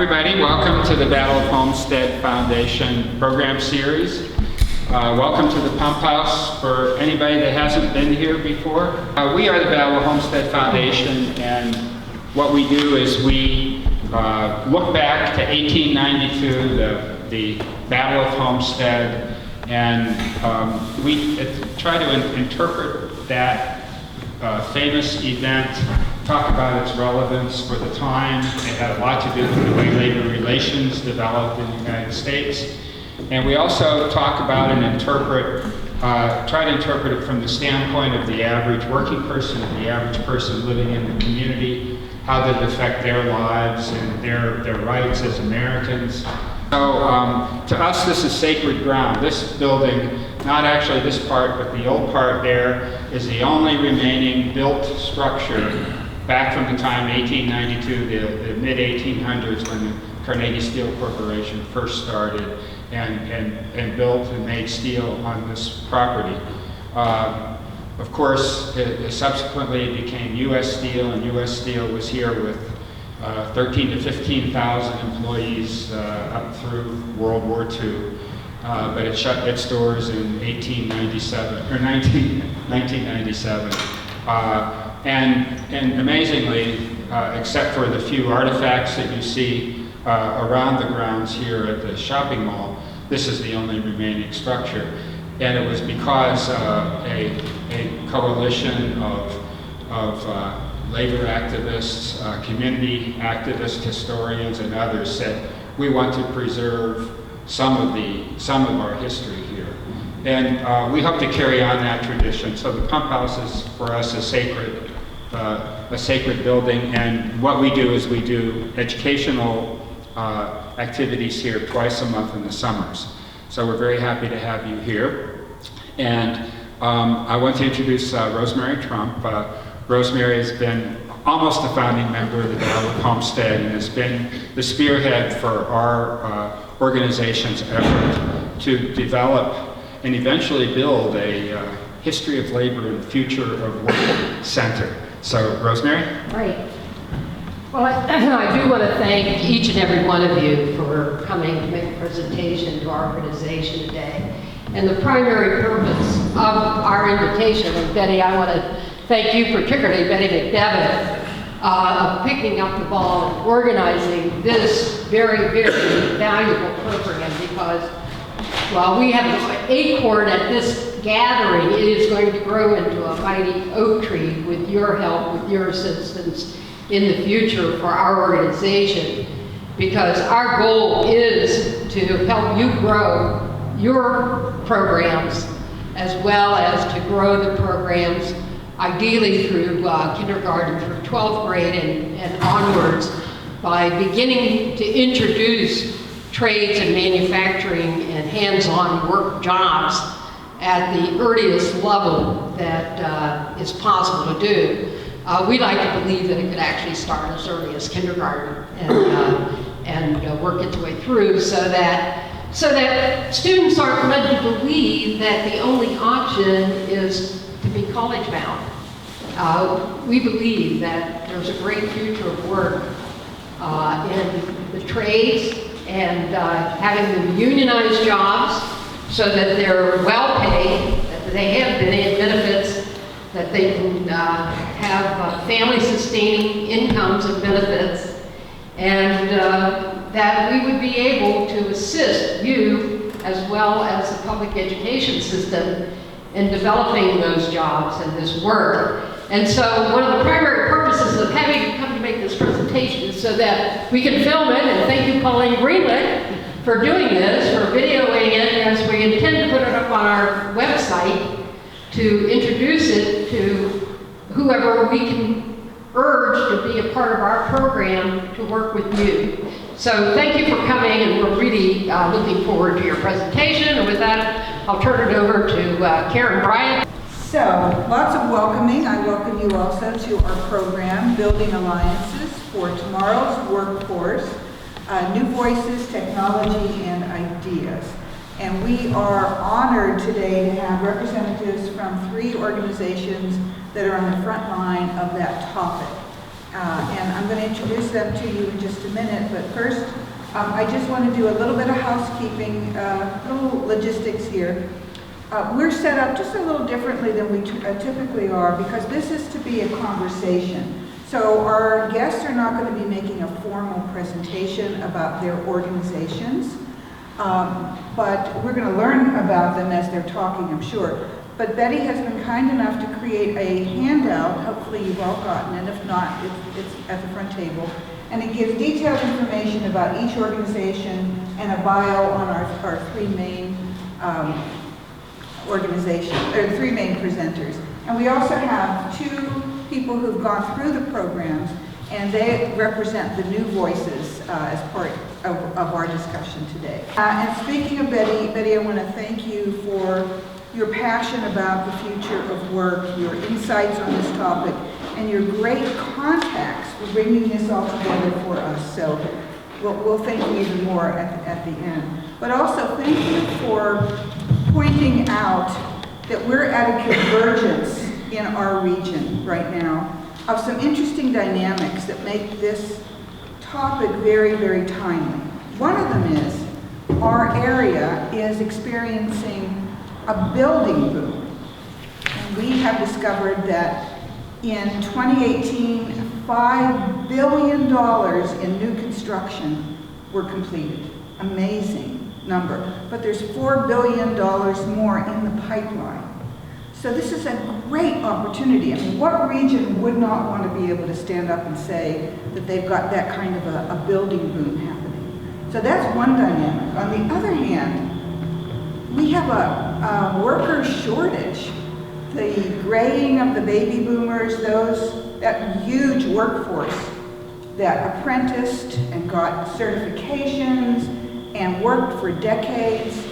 everybody, welcome to the Battle of Homestead Foundation program series. Welcome to the Pump House for anybody that hasn't been here before. We are the Battle of Homestead Foundation, and what we do is we look back to 1892, the Battle of Homestead, and we try to interpret that famous event, talk about its relevance for the time. It had a lot to do with the way labor relations developed in the United States. And we also talk about and try to interpret it from the standpoint of the average working person, the average person living in the community, how did it affect their lives and their rights as Americans. So to us, this is sacred ground. This building, not actually this part, but the old part there, is the only remaining built structure back from the time 1892, the mid-1800s, when the Carnegie Steel Corporation first started and built and made steel on this property. Of course, it subsequently became U.S. Steel, and U.S. Steel was here with 13 to 15,000 employees up through World War II. But it shut its doors in 1997. And amazingly, except for the few artifacts that you see around the grounds here at the shopping mall, this is the only remaining structure. And it was because a coalition of labor activists, community activists, historians, and others said, we want to preserve some of our history here. And we hope to carry on that tradition. So the Pump House is, for us, a sacred building, and what we do is we do educational activities here twice a month in the summers. So we're very happy to have you here. And I want to introduce Rosemary Trump. Rosemary has been almost a founding member of the Battle of Homestead and has been the spearhead for our organization's effort to develop and eventually build a history of labor and future of work center. So, Rosemary? Right. Well, I do want to thank each and every one of you for coming to make a presentation to our organization today. And the primary purpose of our invitation, and Betty, I want to thank you particularly, Betty McDevitt, of picking up the ball and organizing this very, very valuable program, because while we have an acorn at this gathering, it is going to grow into a mighty oak tree with your help, with your assistance in the future for our organization, because our goal is to help you grow your programs as well as to grow the programs ideally through kindergarten through 12th grade and onwards, by beginning to introduce trades and manufacturing and hands-on work jobs at the earliest level that is possible to do. We like to believe that it could actually start as early as kindergarten and work its way through, so that students aren't led to believe that the only option is to be college bound. We believe that there's a great future of work in the trades, and having them unionize jobs so that they're well paid, that they have benefits, that they can have family sustaining incomes and benefits, and that we would be able to assist you as well as the public education system in developing those jobs and this work. And so one of the primary purposes of having you come to make this presentation is so that we can film it, and thank you, Colleen Greenlick, for doing this, for videoing it, as we intend to put it up on our website to introduce it to whoever we can urge to be a part of our program to work with you. So thank you for coming, and we're really looking forward to your presentation. And with that, I'll turn it over to Karen Bryant. So, lots of welcoming. I welcome you also to our program, Building Alliances for Tomorrow's Workforce, New Voices, Technology, and Ideas. And we are honored today to have representatives from 3 organizations that are on the front line of that topic. And I'm going to introduce them to you in just a minute, but first, I just want to do a little bit of housekeeping, little logistics here. We're set up just a little differently than we typically are because this is to be a conversation. So our guests are not going to be making a formal presentation about their organizations, but we're going to learn about them as they're talking, I'm sure. But Betty has been kind enough to create a handout, hopefully you've all gotten it, if not, it's at the front table. And it gives detailed information about each organization and a bio on our three main three main presenters. And we also have two people who've gone through the programs, and they represent the new voices as part of our discussion today. And speaking of Betty, I want to thank you for your passion about the future of work, your insights on this topic, and your great contacts for bringing this all together for us. So we'll thank you even more at the end. But also thank you for pointing out that we're at a convergence in our region right now of some interesting dynamics that make this topic very, very timely. One of them is our area is experiencing a building boom. And we have discovered that in 2018, $5 billion in new construction were completed. Amazing number. But there's $4 billion more in the pipeline. So this is a great opportunity. I mean, what region would not want to be able to stand up and say that they've got that kind of a building boom happening? So that's one dynamic. On the other hand, we have a worker shortage. The graying of the baby boomers, that huge workforce that apprenticed and got certifications and worked for decades,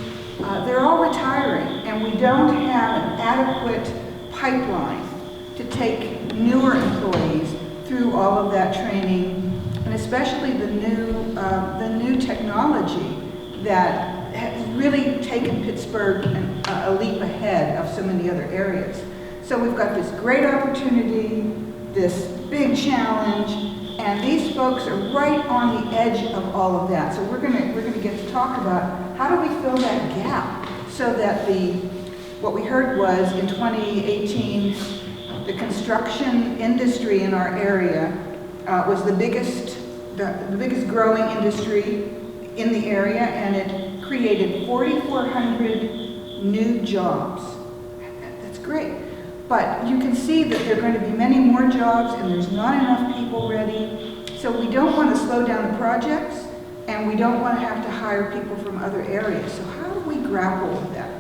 they're all retiring, and we don't have an adequate pipeline to take newer employees through all of that training, and especially the new technology that has really taken Pittsburgh a leap ahead of so many other areas. So we've got this great opportunity, this big challenge, and these folks are right on the edge of all of that. So we're gonna get to talk about how do we fill that gap so that what we heard was in 2018, the construction industry in our area was the biggest growing industry in the area, and it created 4,400 new jobs. That's great. But you can see that there are going to be many more jobs, and there's not enough people ready. So we don't want to slow down the projects, and we don't want to have to hire people from other areas. So how do we grapple with that?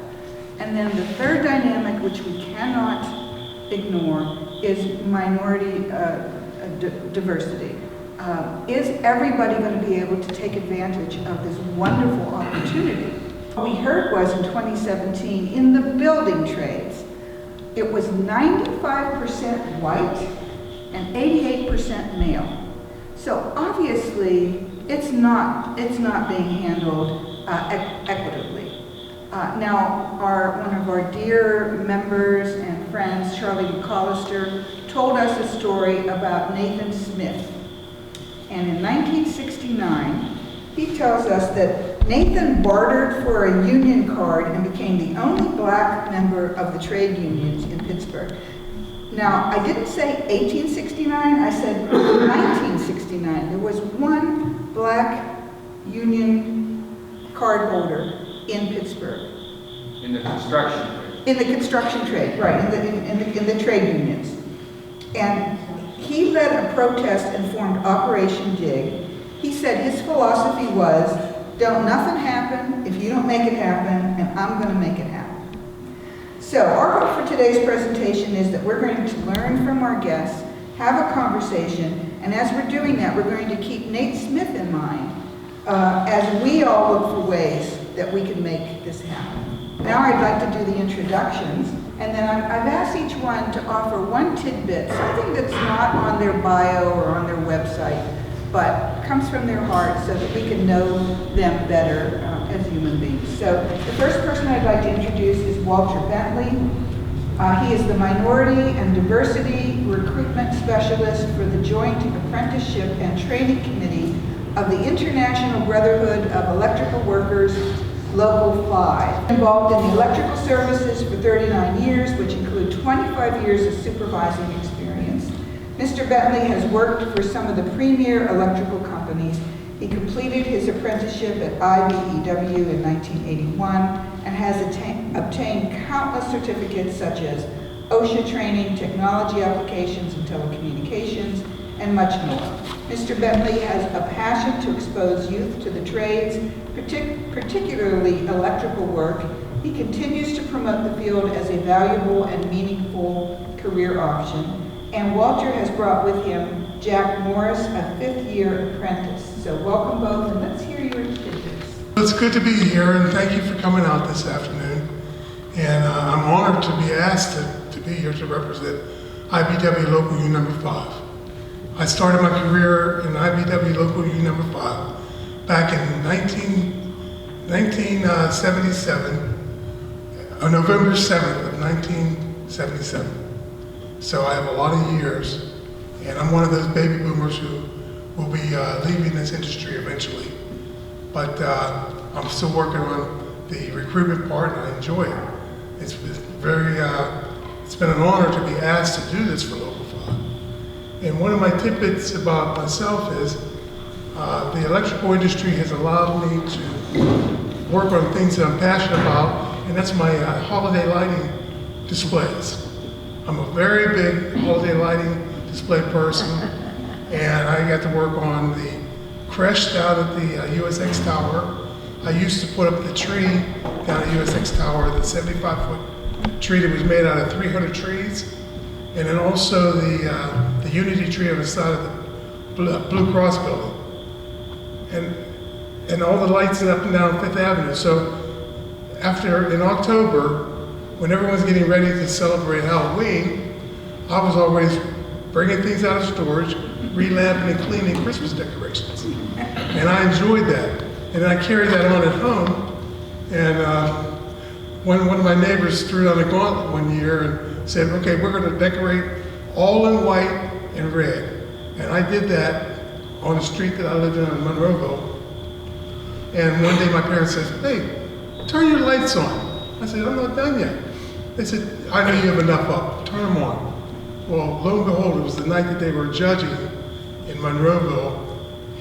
And then the third dynamic, which we cannot ignore, is minority diversity. Is everybody going to be able to take advantage of this wonderful opportunity? What we heard was in 2017, in the building trades, it was 95% white and 88% male. So obviously, it's not being handled equitably. Now, one of our dear members and friends, Charlie McCollister, told us a story about Nathan Smith. And in 1969, he tells us that Nathan bartered for a union card and became the only black member of the trade unions in Pittsburgh. Now, I didn't say 1869, I said 1969. There was one black union card holder in Pittsburgh. In the construction trade. In the construction trade, right, in the trade unions. And he led a protest and formed Operation Dig. He said his philosophy was, don't nothing happen if you don't make it happen, and I'm going to make it happen. So our hope for today's presentation is that we're going to learn from our guests, have a conversation, and as we're doing that, we're going to keep Nate Smith in mind as we all look for ways that we can make this happen. Now I'd like to do the introductions, and then I've asked each one to offer one tidbit, something that's not on their bio or on their website, but comes from their heart so that we can know them better as human beings. So the first person I'd like to introduce is Walter Bentley. He is the Minority and Diversity Recruitment Specialist for the Joint Apprenticeship and Training Committee of the International Brotherhood of Electrical Workers, Local 5. Involved in the electrical services for 39 years, which include 25 years of supervising experience. Mr. Bentley has worked for some of the premier electrical companies. He completed his apprenticeship at IBEW in 1981 and has obtained countless certificates such as OSHA training, technology applications and telecommunications, and much more. Mr. Bentley has a passion to expose youth to the trades, particularly electrical work. He continues to promote the field as a valuable and meaningful career option. And Walter has brought with him Jack Morris, a fifth-year apprentice. So welcome both, and let's hear your tidbits. It's good to be here, and thank you for coming out this afternoon. And I'm honored to be asked to be here to represent IBW Local U number 5. I started my career in IBW Local U number 5 back in 1977, November 7th of 1977. So I have a lot of years, and I'm one of those baby boomers who will be leaving this industry eventually. But I'm still working on the recruitment part, and I enjoy it. It's been an honor to be asked to do this for Local 5. And one of my tidbits about myself is the electrical industry has allowed me to work on things that I'm passionate about, and that's my holiday lighting displays. I'm a very big holiday lighting display person, and I got to work on the crest down at the USX Tower. I used to put up the tree down at USX Tower, the 75-foot tree that was made out of 300 trees, and then also the Unity tree on the side of the Blue Cross building, and all the lights up and down Fifth Avenue. So in October, when everyone's getting ready to celebrate Halloween, I was always bringing things out of storage, relamping and cleaning Christmas decorations. And I enjoyed that. And I carried that on at home. And one of my neighbors threw down a gauntlet one year and said, okay, we're going to decorate all in white and red. And I did that on the street that I lived in Monroeville. And one day my parents said, hey, turn your lights on. I said, I'm not done yet. They said, I know you have enough up, turn them on. Well, lo and behold, it was the night that they were judging in Monroeville,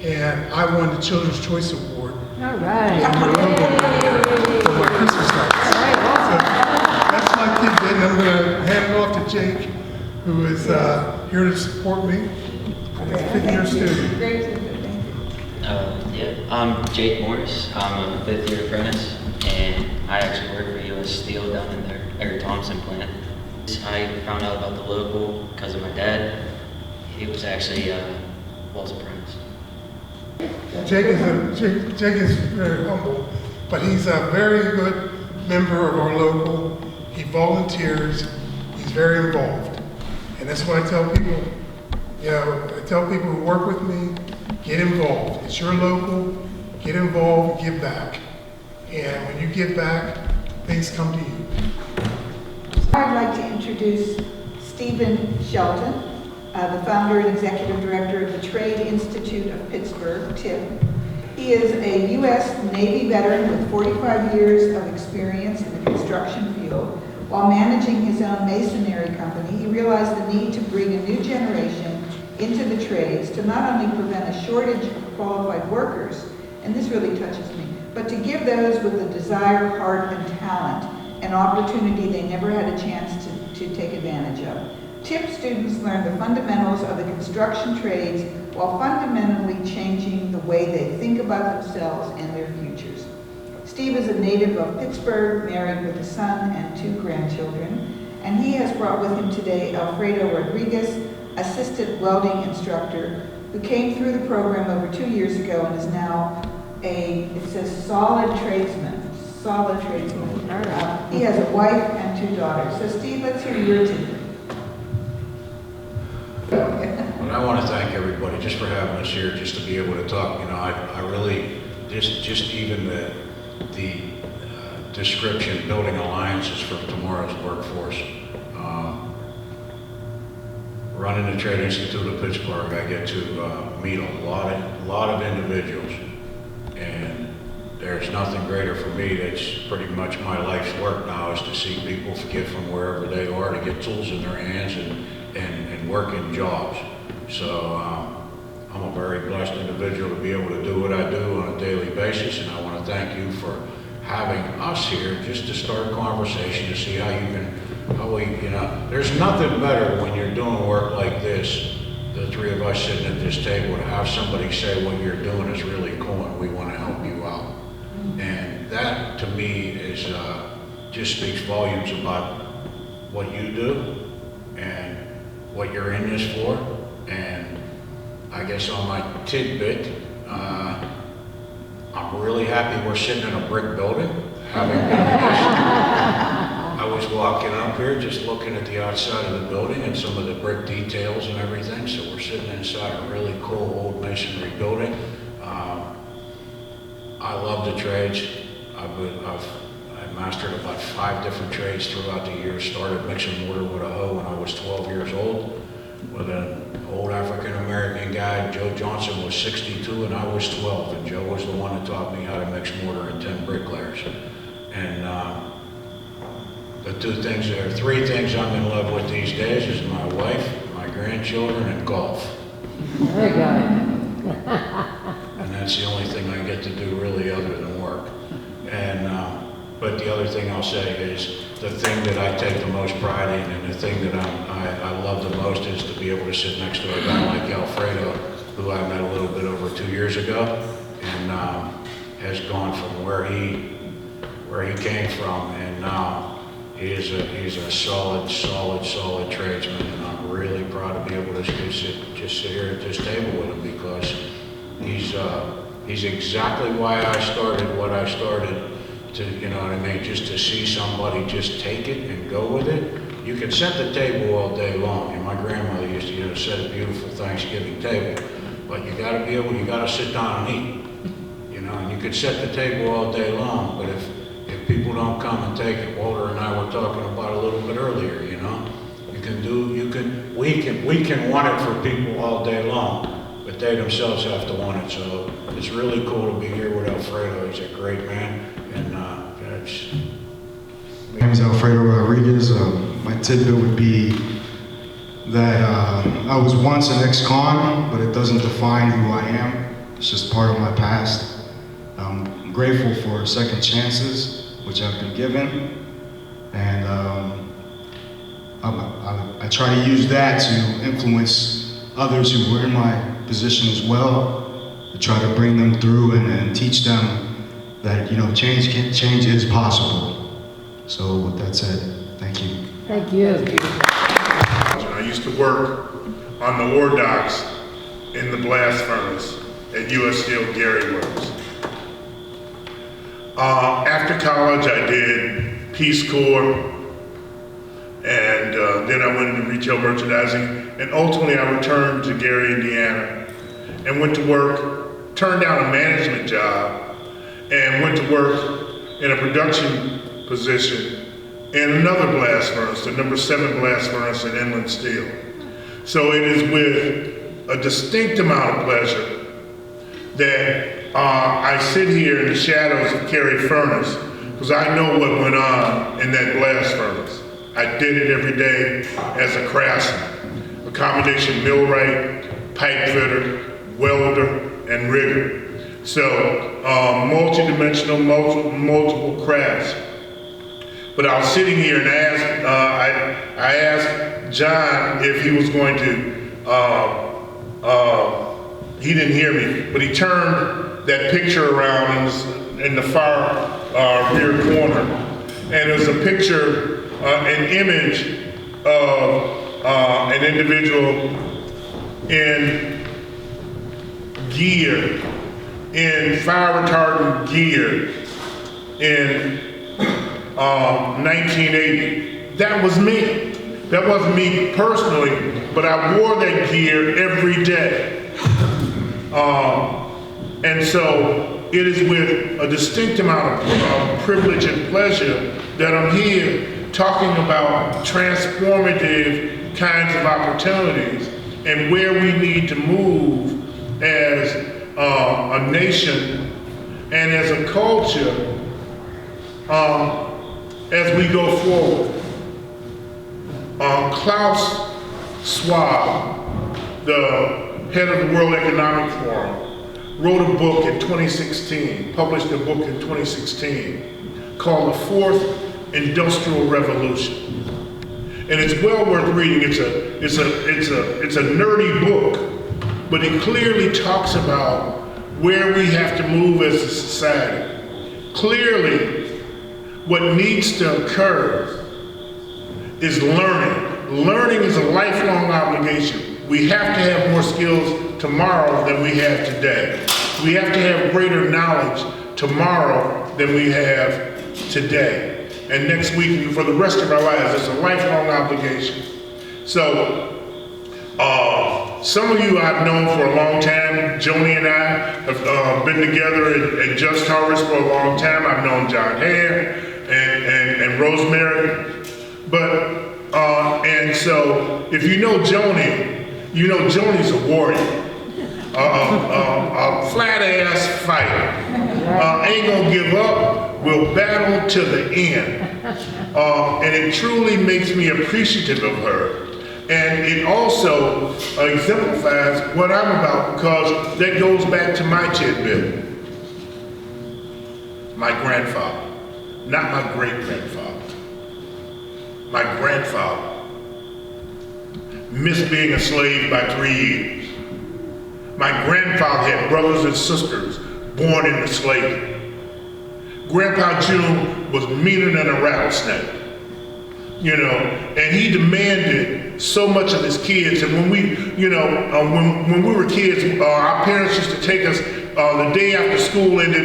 and I won the Children's Choice Award. All right. In Monroeville for my Christmas lights. So that's my tidbit, and I'm going to hand it off to Jake, who is here to support me. And he's a fifth-year student. Great tidbit, thank you. I'm Jake Morris. I'm a fifth-year apprentice, and I actually work for U.S. Steel down in their Eric Thompson plant. I found out about the local because of my dad. He was actually Walt's apprentice. Jake is very humble, but he's a very good member of our local. He volunteers. He's very involved, and that's what I tell people. I tell people who work with me, get involved. It's your local. Get involved. Give back. And when you give back, things come to you. I'd like to introduce Stephen Shelton, the founder and executive director of the Trade Institute of Pittsburgh, TIP. He is a U.S. Navy veteran with 45 years of experience in the construction field. While managing his own masonry company, he realized the need to bring a new generation into the trades to not only prevent a shortage of qualified workers, and this really touches me, but to give those with the desire, heart, and talent an opportunity they never had a chance to take advantage of. TIP students learn the fundamentals of the construction trades while fundamentally changing the way they think about themselves and their futures. Steve is a native of Pittsburgh, married with a son and 2 grandchildren, and he has brought with him today Alfredo Rodriguez, assistant welding instructor, who came through the program over 2 years ago and is now it says solid tradesman. Solid tradesman. He has a wife and 2 daughters. So Steve, let's hear your tidbit. Well, I want to thank everybody just for having us here, just to be able to talk. I really, just even the description, building alliances for tomorrow's workforce, Running the Trade Institute of Pittsburgh, I get to meet a lot of individuals, and there's nothing greater for me. That's pretty much my life's work now, is to see people get from wherever they are to get tools in their hands and work in jobs. So I'm a very blessed individual to be able to do what I do on a daily basis, and I want to thank you for having us here just to start a conversation to see how you can, there's nothing better when you're doing work like this, the three of us sitting at this table, to have somebody say what you're doing is really cool and we want to help you out. And that to me is just speaks volumes about what you do and what you're in this for. And I guess on my tidbit, I'm really happy we're sitting in a brick building. I was walking up here just looking at the outside of the building and some of the brick details and everything. So we're sitting inside a really cool old masonry building. I love the trades. I've mastered about 5 different trades throughout the years. Started mixing mortar with a hoe when I was 12 years old with an old African-American guy. Joe Johnson was 62 and I was 12, and Joe was the one that taught me how to mix mortar and 10 bricklayers. And there are 3 things I'm in love with these days: is my wife, my grandchildren, and golf. Very good. And that's the only thing I get to do really other than work. And but the other thing I'll say is the thing that I take the most pride in, and the thing that I love the most, is to be able to sit next to a guy like Alfredo, who I met a little bit over 2 years ago, and has gone from where he came from, and now he's a solid tradesman, and I'm really proud to be able to just sit here at this table with him, because he's exactly why I started what I started. To, you know what I mean, just to see somebody just take it and go with it. You can set the table all day long, and my grandmother used to set a beautiful Thanksgiving table, but you got to sit down and eat, and you could set the table all day long, but if people don't come and take it, Walter and I were talking about a little bit earlier, we can want it for people all day long, but they themselves have to want it. So it's really cool to be here with Alfredo. He's a great man, and my name is Alfredo Rodriguez. My tidbit would be that I was once an ex-con, but it doesn't define who I am. It's just part of my past. I'm grateful for second chances, which I've been given, and I try to use that to influence others who were in my position as well, to try to bring them through and teach them that change is possible. So with that said, thank you. Thank you. I used to work on the ore docks in the blast furnace at U.S. Steel Gary Works. After college, I did Peace Corps, and then I went into retail merchandising, and ultimately I returned to Gary, Indiana, and went to work, turned down a management job, and went to work in a production position in another blast furnace, the number 7 blast furnace at Inland Steel. So it is with a distinct amount of pleasure that I sit here in the shadows of Cary Furnace, because I know what went on in that blast furnace. I did it every day as a craftsman, a combination millwright, pipe fitter, welder, and rigger. So multi-dimensional, multiple crafts. But I was sitting here and I asked John if he was going to, he didn't hear me, but he turned that picture around in the far rear corner. And it was a picture, an image of an individual in gear, in fire retardant gear in 1980. That was me. That wasn't me personally, but I wore that gear every day. And so it is with a distinct amount of privilege and pleasure that I'm here talking about transformative kinds of opportunities and where we need to move as a nation and as a culture as we go forward. Klaus Schwab, the head of the World Economic Forum, wrote a book in 2016, published a book in 2016 called The Fourth Industrial Revolution. And it's well worth reading. It's a nerdy book, but it clearly talks about where we have to move as a society. Clearly, what needs to occur is learning. Learning is a lifelong obligation. We have to have more skills tomorrow than we have today. We have to have greater knowledge tomorrow than we have today. And next week and for the rest of our lives, it's a lifelong obligation. So, some of you I've known for a long time. Joni and I have been together at Just Harvest for a long time. I've known John Hare and Rosemary. And so if you know Joni, you know Joni's a warrior. A flat ass fighter. Ain't gonna give up, will battle to the end. And it truly makes me appreciative of her. And it also exemplifies what I'm about, because that goes back to my tidbit. My grandfather, not my great-grandfather. My grandfather missed being a slave by 3 years. My grandfather had brothers and sisters born into slavery. Grandpa June was meaner than a rattlesnake, you know, and he demanded so much of his kids. And when when we were kids, our parents used to take us the day after school ended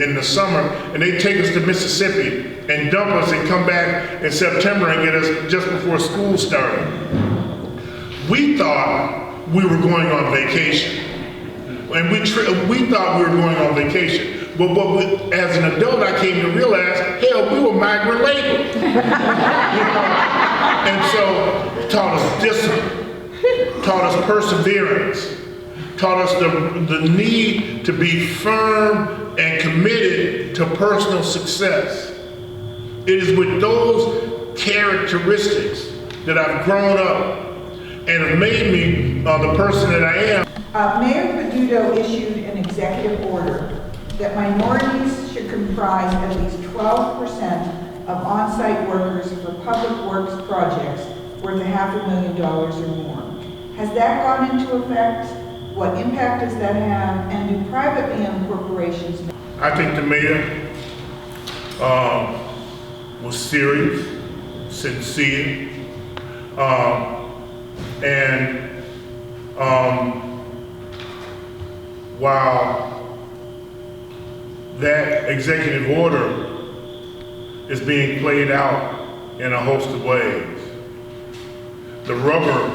in the summer, and they'd take us to Mississippi and dump us and come back in September and get us just before school started. We thought we were going on vacation. And we thought we were going on vacation. But as an adult, I came to realize, hell, we were migrant labor. And so, taught us discipline, taught us perseverance, taught us the need to be firm and committed to personal success. It is with those characteristics that I've grown up and have made me the person that I am. Mayor Peduto issued an executive order that minorities should comprise at least 12% of on-site workers for public works projects worth $500,000 or more. Has that gone into effect? What impact does that have? And do privately owned corporations? I think the mayor was serious, sincere, while that executive order is being played out in a host of ways, the rubber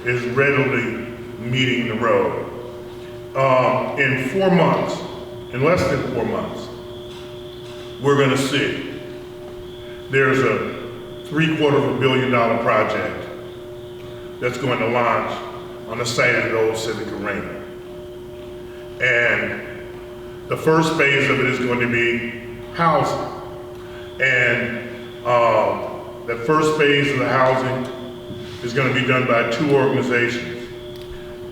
is readily meeting the road. In 4 months, in less than 4 months, we're gonna see there's a $750 million project that's going to launch on the site of the old Civic Arena. And the first phase of it is going to be housing. And the first phase of the housing is going to be done by 2 organizations.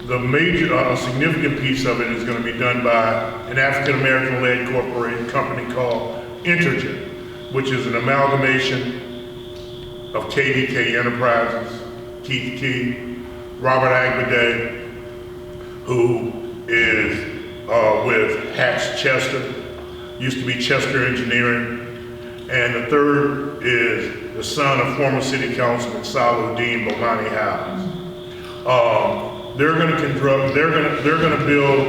The major, a significant piece of it is going to be done by an African-American-led corporate company called Intergen, which is an amalgamation of KDK Enterprises, Keith Key, Robert Agbade, who is with Hatch Chester, used to be Chester Engineering, and the third is the son of former city councilman Salahuddin Bomani House. They're going to build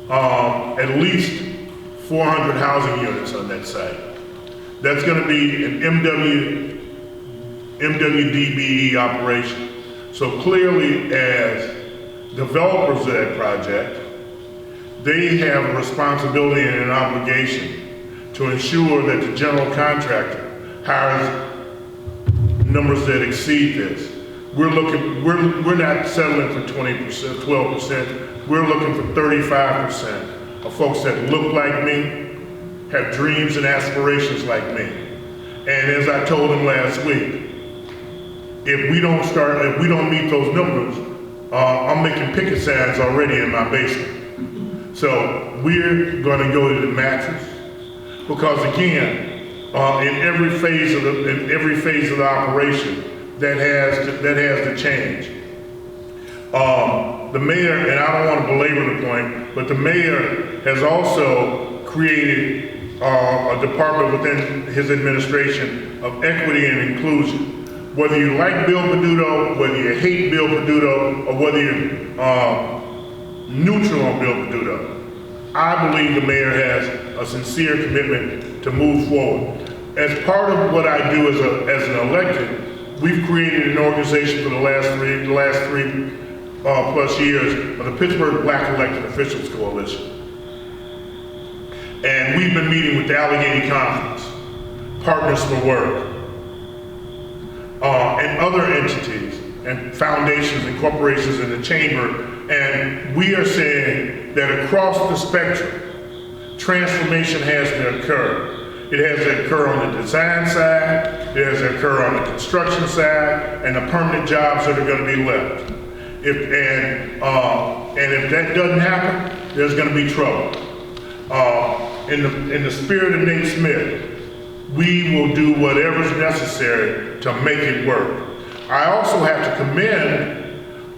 at least 400 housing units on that site. That's going to be an MWDBE operation. So clearly, as developers of that project, they have a responsibility and an obligation to ensure that the general contractor hires numbers that exceed this. We're not settling for 20%, 12%. We're looking for 35% of folks that look like me, have dreams and aspirations like me. And as I told them last week, if we don't meet those numbers, I'm making picket signs already in my basement. So we're gonna go to the mattress, because again, in every phase of the operation, that has to change. The mayor, and I don't want to belabor the point, but the mayor has also created a department within his administration of equity and inclusion. Whether you like Bill Peduto, whether you hate Bill Peduto, or whether you're neutral on Bill Peduto, I believe the mayor has a sincere commitment to move forward. As part of what I do as an elected, we've created an organization for the last three plus years of the Pittsburgh Black Elected Officials Coalition. And we've been meeting with the Allegheny Conference, Partners for Work, and other entities and foundations and corporations in the chamber. And we are saying that across the spectrum, transformation has to occur. It has to occur on the design side, it has to occur on the construction side, and the permanent jobs that are going to be left. And if that doesn't happen, there's going to be trouble. In the spirit of Nate Smith, we will do whatever's necessary to make it work. I also have to commend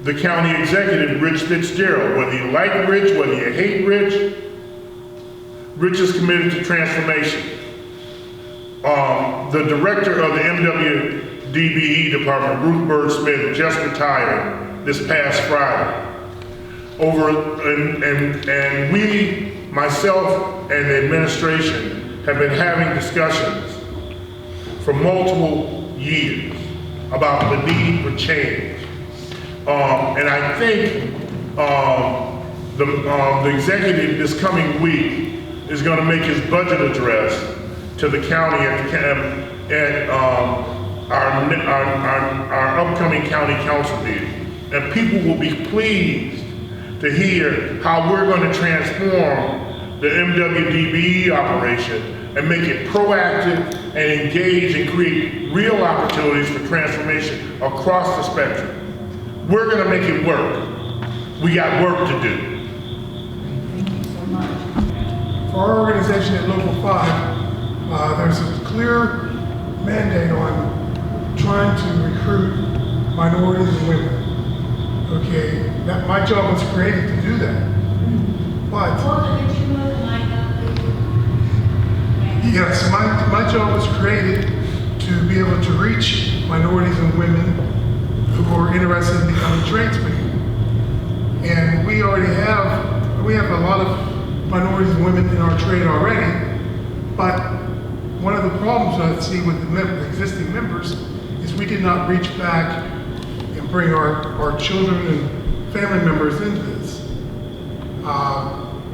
the county executive, Rich Fitzgerald. Whether you like Rich, whether you hate Rich, Rich is committed to transformation. The director of the MWDBE department, Ruth Bird Smith, just retired this past Friday. And we, myself and the administration, have been having discussions for multiple years about the need for change. And I think the executive this coming week is going to make his budget address to the county at our upcoming county council meeting. And people will be pleased to hear how we're going to transform the MWDBE operation and make it proactive and engage and create real opportunities for transformation across the spectrum. We're going to make it work. We got work to do. Thank you so much. For our organization at Local 5, there's a clear mandate on trying to recruit minorities and women. Okay, my job was created to do that. But yes, my job was created to be able to reach minorities and women who are interested in becoming tradespeople. And we have a lot of minorities and women in our trade already, but one of the problems I see with the existing members is we did not reach back and bring our children and family members into this.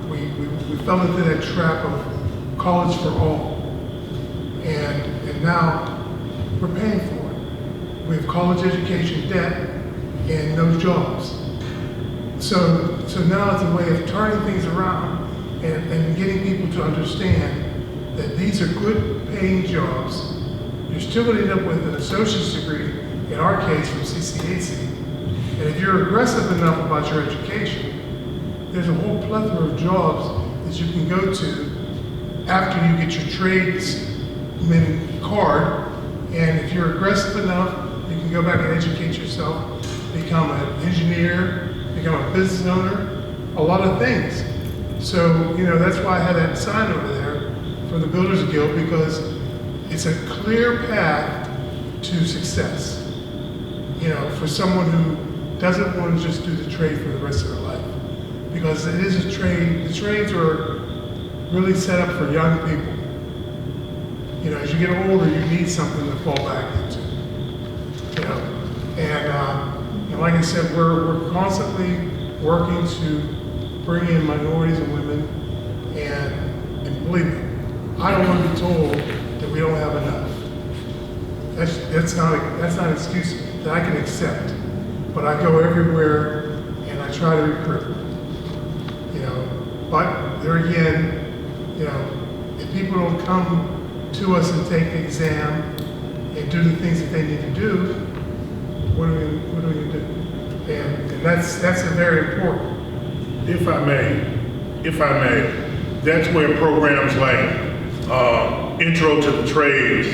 We fell into that trap of college for all. And now we're paying for it. We have college education debt and no jobs. So now it's a way of turning things around and getting people to understand that these are good paying jobs. You're still going to end up with an associate's degree, in our case from CCAC. And if you're aggressive enough about your education, there's a whole plethora of jobs that you can go to after you get your tradesman card. And if you're aggressive enough, you can go back and educate yourself, become an engineer, become a business owner, a lot of things. So, that's why I had that sign over there from the Builders Guild, because it's a clear path to success. For someone who doesn't want to just do the trade for the rest of their life. Because it is a trade, the trades are really set up for young people. As you get older, you need something to fall back into. And like I said, we're constantly working to bring in minorities and women, and believe me, I don't want to be told that we don't have enough. That's not an excuse that I can accept. But I go everywhere and I try to recruit. You know, but there again, you know, if people don't come to us and take the exam and do the things that they need to do, what are we going to do? And that's a very important. If I may, that's where programs like Intro to the Trades,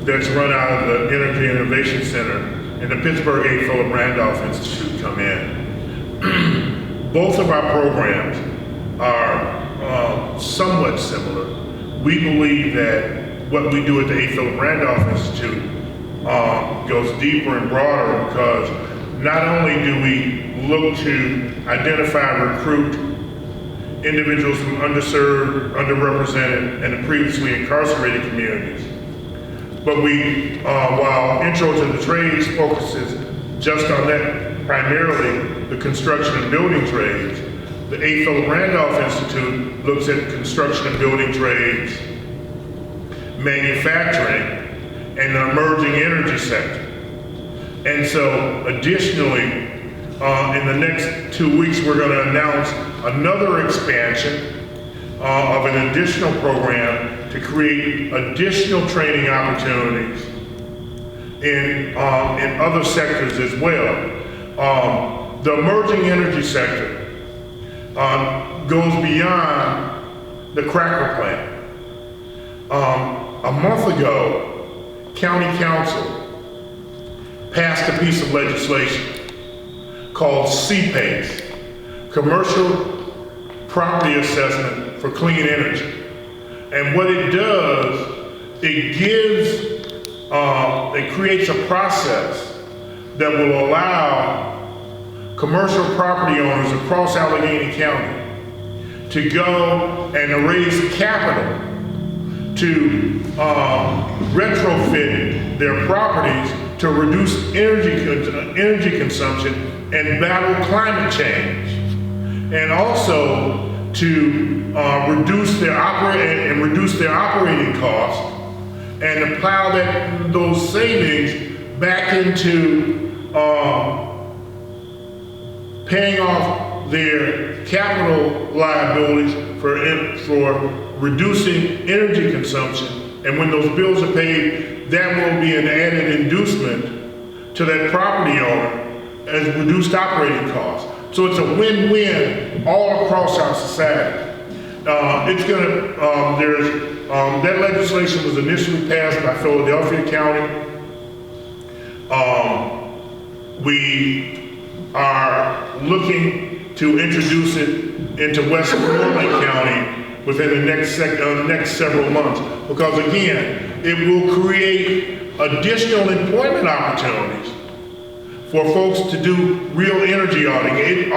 that's run out of the Energy Innovation Center and the Pittsburgh A.Philip Randolph Institute come in. Both of our programs are somewhat similar. We believe that what we do at the A.Philip Randolph Institute goes deeper and broader, because not only do we look to identify and recruit individuals from underserved, underrepresented, and previously incarcerated communities, but we, while Intro to the Trades focuses just on that, primarily the construction and building trades, the A.Philip Randolph Institute looks at construction and building trades, manufacturing, and the emerging energy sector. And so additionally, in the next 2 weeks, we're going to announce another expansion of an additional program to create additional training opportunities in other sectors as well. The emerging energy sector goes beyond the cracker plant. A month ago, County Council passed a piece of legislation called CPACE, Commercial Property Assessment for Clean Energy. And what it does, it creates a process that will allow commercial property owners across Allegheny County to go and raise capital to retrofit their properties to reduce energy consumption and battle climate change, and also to reduce their operating costs, and to plow those savings back into paying off their capital liabilities for reducing energy consumption. And when those bills are paid, that will be an added inducement to that property owner as reduced operating costs. So it's a win-win all across our society. That legislation was initially passed by Philadelphia County. We are looking to introduce it into Westmoreland County within the next several months, because again, it will create additional employment opportunities for folks to do real energy auditing.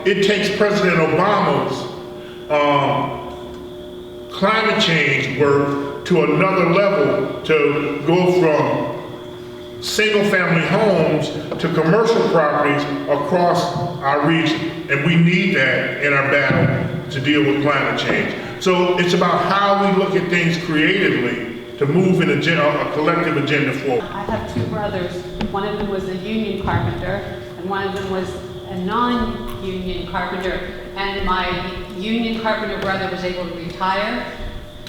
It takes President Obama's climate change work to another level to go from single-family homes to commercial properties across our region, and we need that in our battle to deal with climate change. So it's about how we look at things creatively to move in a collective agenda forward. I have two brothers. One of them was a union carpenter, and one of them was a non-union carpenter. And my union carpenter brother was able to retire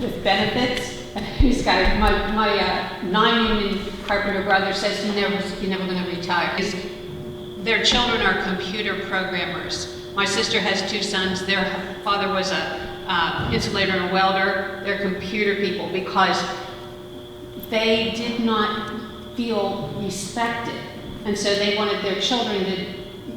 with benefits. And he's got my non-union carpenter brother says he's never going to retire. Their children are computer programmers. My sister has two sons. Their father was a insulator and a welder. They're computer people because they did not feel respected, and so they wanted their children to.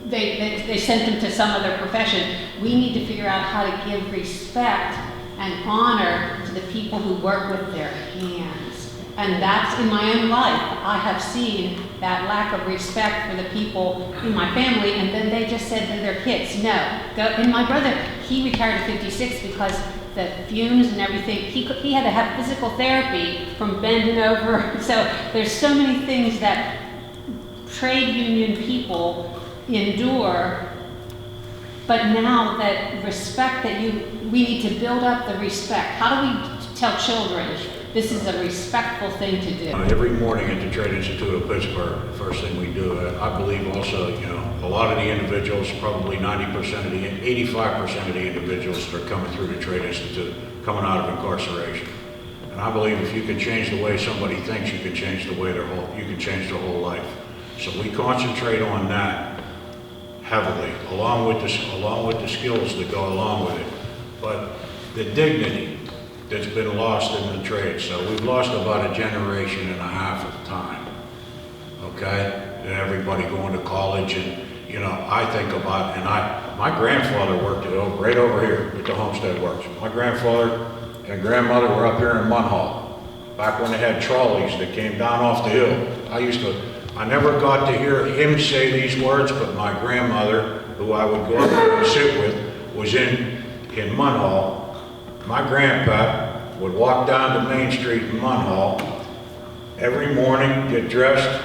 They sent them to some other profession. We need to figure out how to give respect and honor to the people who work with their hands. And that's in my own life. I have seen that lack of respect for the people in my family, and then they just said to their kids, no. And my brother, he retired at 56 because the fumes and everything, he had to have physical therapy from bending over. So there's so many things that trade union people endure. But now that respect that we need to build up the respect. How do we tell children This is a respectful thing to do. Every morning at the Trade Institute of Pittsburgh, the first thing we do, I believe also, you know, a lot of the individuals, probably 85% of the individuals that are coming through the Trade Institute, coming out of incarceration. And I believe if you can change the way somebody thinks, you can change the way you can change their whole life. So we concentrate on that heavily, along with the skills that go along with it. But the dignity that's been lost in the trade. So we've lost about a generation and a half of time, okay? And everybody going to college, and, you know, I think about, and my grandfather worked right over here with the Homestead Works. My grandfather and grandmother were up here in Munhall, back when they had trolleys that came down off the hill. I never got to hear him say these words, but my grandmother, who I would go up there and sit with, was in Munhall. My grandpa would walk down to Main Street in Munhall every morning, get dressed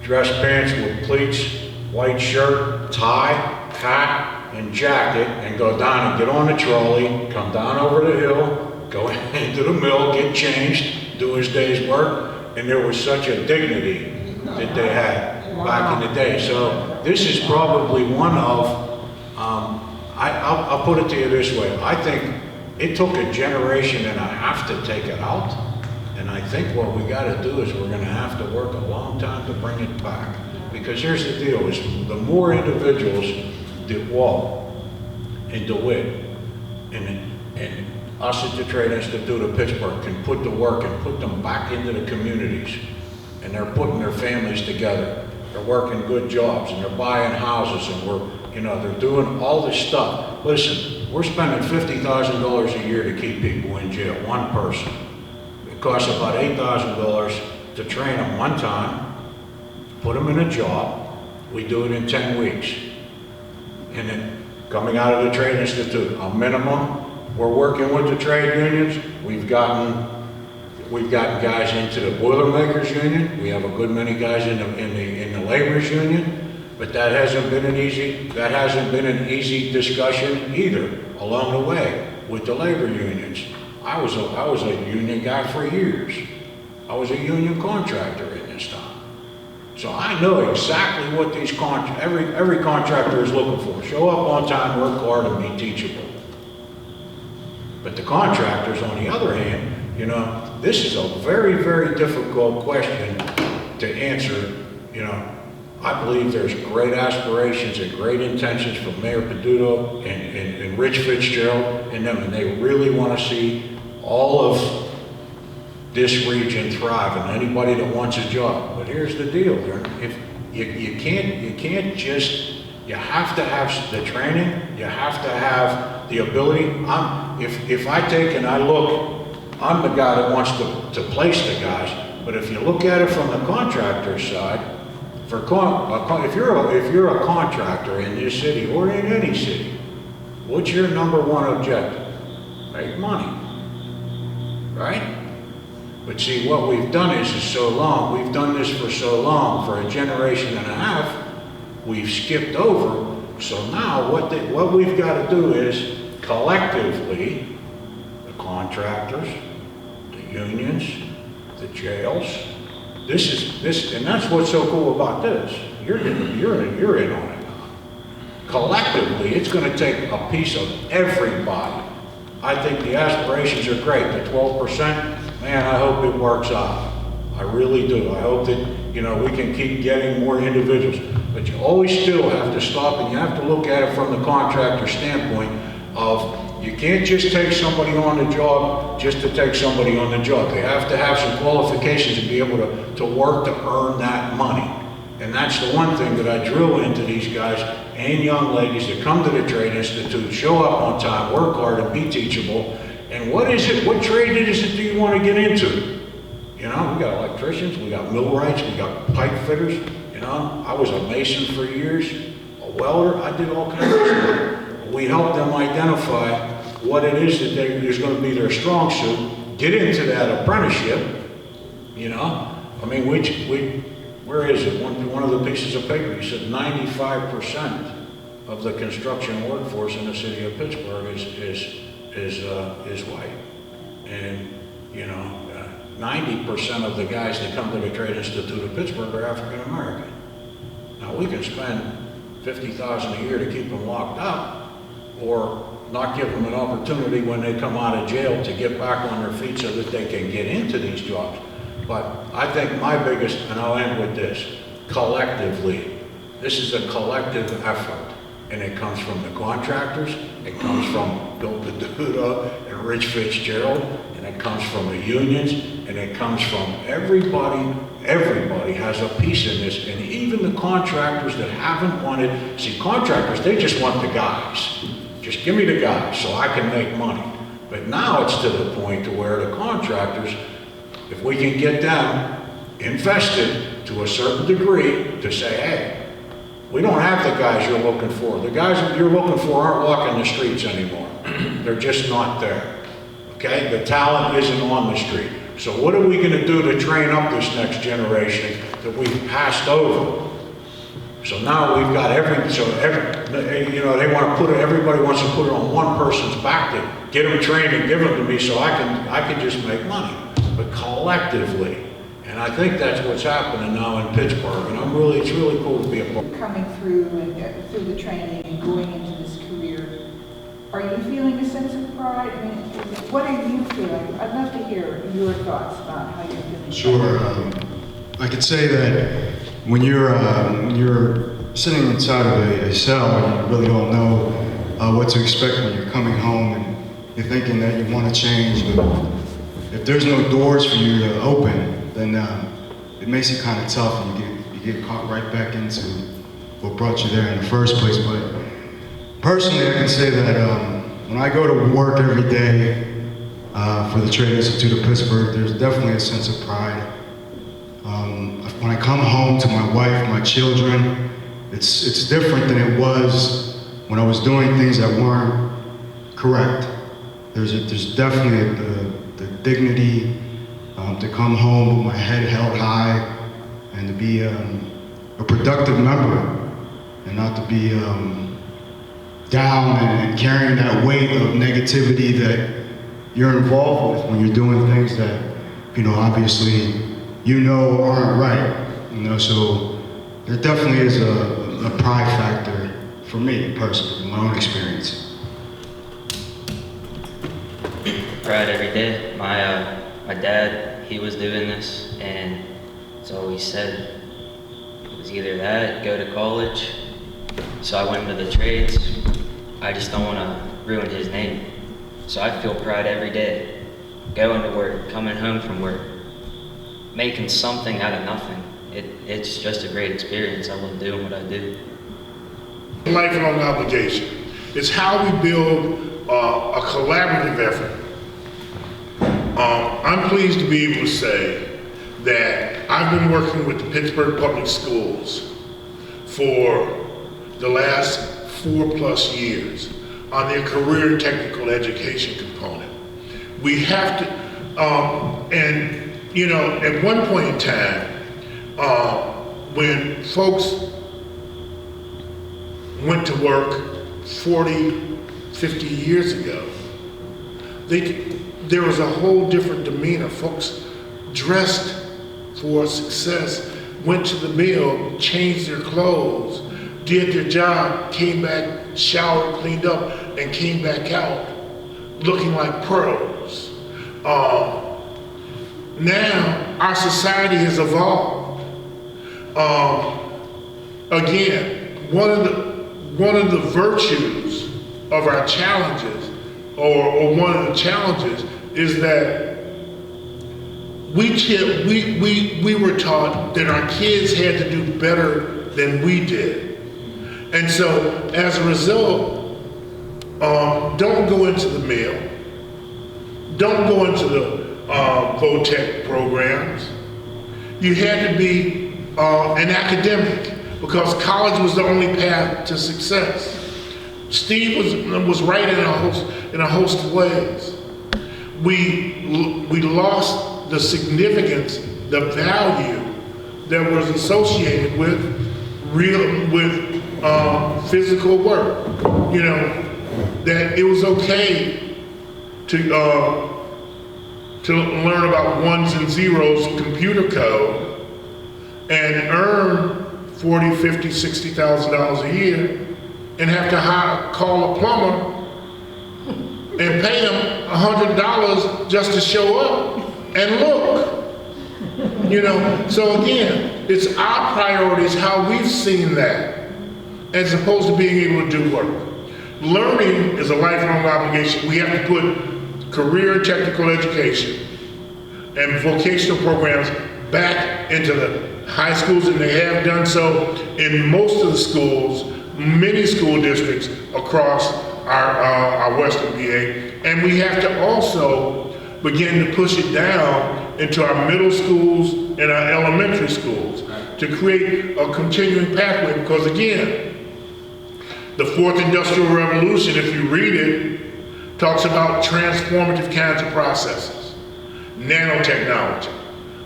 pants with pleats, white shirt, tie, hat, and jacket, and go down and get on the trolley, come down over the hill, go into the mill, get changed, do his day's work, and there was such a dignity that they had back in the day. So this is probably one of, I'll put it to you this way. I think it took a generation and a half to take it out. And I think what we got to do is we're going to have to work a long time to bring it back. Because here's the deal, is the more individuals that walk and DeWitt and us at the Trade Institute of Pittsburgh can put the work and put them back into the communities. And they're putting their families together. They're working good jobs, and they're buying houses, and they're doing all this stuff. Listen, we're spending $50,000 a year to keep people in jail, one person. It costs about $8,000 to train them one time, put them in a job. We do it in 10 weeks. And then coming out of the Trade Institute, a minimum, we're working with the trade unions. We've gotten guys into the Boilermakers Union. We have a good many guys in the Laborers Union, but that hasn't been an easy discussion either along the way with the labor unions. I was a union guy for years. I was a union contractor in this time. So I know exactly what these every contractor is looking for. Show up on time, work hard, and be teachable. But the contractors, on the other hand, this is a very, very difficult question to answer. I believe there's great aspirations and great intentions from Mayor Peduto and Rich Fitzgerald and them, and they really want to see all of this region thrive and anybody that wants a job. But here's the deal: if you have to have the training, you have to have the ability. If I take and I look. I'm the guy that wants to place the guys, but if you look at it from the contractor side, if you're a contractor in this city or in any city, what's your number one objective? Make money, right? But see, what we've done is so long, we've done this for so long, for a generation and a half, we've skipped over. So now what we've got to do is collectively, the contractors, unions, the jails. And that's what's so cool about this. You're in on it now. Collectively, it's going to take a piece of everybody. I think the aspirations are great. The 12%, man, I hope it works out. I really do. I hope that we can keep getting more individuals. But you always still have to stop and you have to look at it from the contractor standpoint of. You can't just take somebody on the job just to take somebody on the job. They have to have some qualifications to be able to work to earn that money. And that's the one thing that I drill into these guys and young ladies that come to the Trade Institute, show up on time, work hard, and be teachable. And what trade is it do you want to get into? We got electricians, we got millwrights, we got pipe fitters. I was a mason for years, a welder, I did all kinds of stuff. We help them identify what it is that is going to be their strong suit, get into that apprenticeship, where is it? One of the pieces of paper, you said 95% of the construction workforce in the city of Pittsburgh is white. And, 90% of the guys that come to the Trade Institute of Pittsburgh are African American. Now, we can spend $50,000 a year to keep them locked up, or not give them an opportunity when they come out of jail to get back on their feet so that they can get into these jobs. But I think my biggest, and I'll end with this, collectively, this is a collective effort. And it comes from the contractors, it comes from Bill Peduto and Rich Fitzgerald, and it comes from the unions, and it comes from everybody. Everybody has a piece in this, and even the contractors that haven't wanted, see, contractors, they just want the guys. Just give me the guys so I can make money. But now it's to the point to where the contractors, if we can get them invested to a certain degree to say, hey, we don't have the guys you're looking for. The guys that you're looking for aren't walking the streets anymore. They're just not there. Okay? The talent isn't on the street. So what are we going to do to train up this next generation that we've passed over? So now we've got they want to put it, everybody wants to put it on one person's back to get them trained and give them to me so I can just make money. But collectively, and I think that's what's happening now in Pittsburgh, and it's really cool to be a part. Coming through and through the training and going into this career, are you feeling a sense of pride? I mean, what are you feeling? I'd love to hear your thoughts about how you're feeling. Sure. I could say that when you're sitting inside of a cell and you really don't know what to expect when you're coming home and you're thinking that you want to change, but if there's no doors for you to open, then it makes it kind of tough, and you get caught right back into what brought you there in the first place. But personally, I can say that when I go to work every day for the Trade Institute of Pittsburgh, there's definitely a sense of pride. When I come home to my wife, my children, it's different than it was when I was doing things that weren't correct. There's definitely the dignity to come home with my head held high and to be a productive member and not to be down and carrying that weight of negativity that you're involved with when you're doing things that, obviously, aren't right. So there definitely is a pride factor for me personally, in my own experience. Pride every day. My dad, he was doing this, and it's all he said. It was either that, go to college. So I went into the trades. I just don't want to ruin his name. So I feel pride every day. Going to work, coming home from work, making something out of nothing. It's just a great experience. I love doing what I do. Lifelong obligation. It's how we build a collaborative effort. I'm pleased to be able to say that I've been working with the Pittsburgh Public Schools for the last 4+ years on their career and technical education component. We have to, at one point in time, when folks went to work 40, 50 years ago, there was a whole different demeanor. Folks dressed for success, went to the mill, changed their clothes, did their job, came back, showered, cleaned up, and came back out looking like pros. Now, our society has evolved. Again, one of the virtues of our challenges, or one of the challenges, is that we were taught that our kids had to do better than we did. And so, as a result, don't go into the mill, don't go into the VOTEC programs. You had to be an academic because college was the only path to success. Steve was right in a host of ways. We lost the significance, the value that was associated with physical work. That it was okay to to learn about ones and zeros computer code and earn $40, $50, $60,000 a year and have to call a plumber and pay him $100 just to show up and look. You know, so again, it's our priorities, how we've seen that, as opposed to being able to do work. Learning is a lifelong obligation. We have to put career and technical education and vocational programs back into the high schools, and they have done so in most of the schools, many school districts across our western VA. And we have to also begin to push it down into our middle schools and our elementary schools to create a continuing pathway, because again, the fourth industrial revolution, if you read it, talks about transformative kinds of processes, nanotechnology,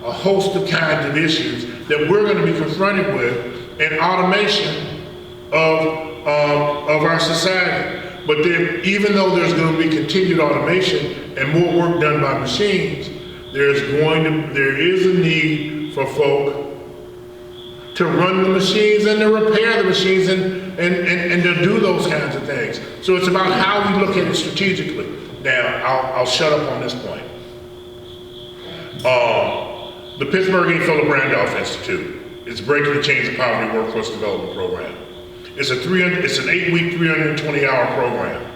a host of kinds of issues that we're going to be confronted with, and automation of our society. But then, even though there's going to be continued automation and more work done by machines, there is a need for folk to run the machines and to repair the machines and to do those kinds of things. So it's about how we look at it strategically. Now, I'll shut up on this point. The Pittsburgh A.Philip Randolph Institute is Breaking the Chains of Poverty Workforce Development Program. It's an 8-week, 320-hour program.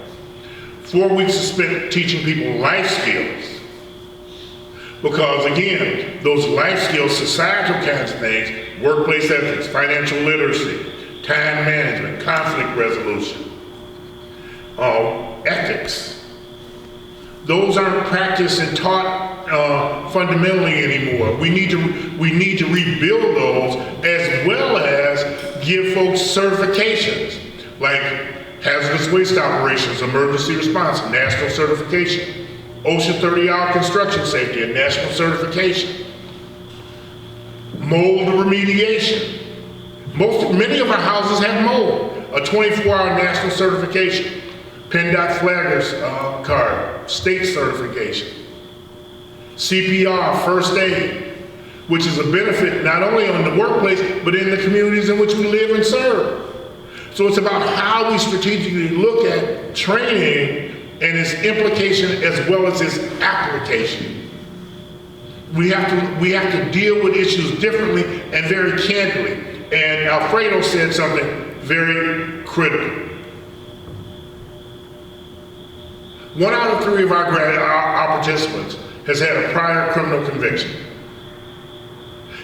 4 weeks is spent teaching people life skills. Because again, those life skills, societal kinds of things, workplace ethics, financial literacy, time management, conflict resolution, ethics. Those aren't practiced and taught fundamentally anymore. We need to rebuild those, as well as give folks certifications, like hazardous waste operations, emergency response, national certification, OSHA 30-hour construction safety, and national certification, mold remediation. Many of our houses have mold, a 24-hour national certification, PennDOT Flaggers card, state certification, CPR, first aid, which is a benefit not only on the workplace, but in the communities in which we live and serve. So it's about how we strategically look at training and its implication as well as its application. We have to deal with issues differently and very candidly. And Alfredo said something very critical. 1 out of 3 of our participants has had a prior criminal conviction.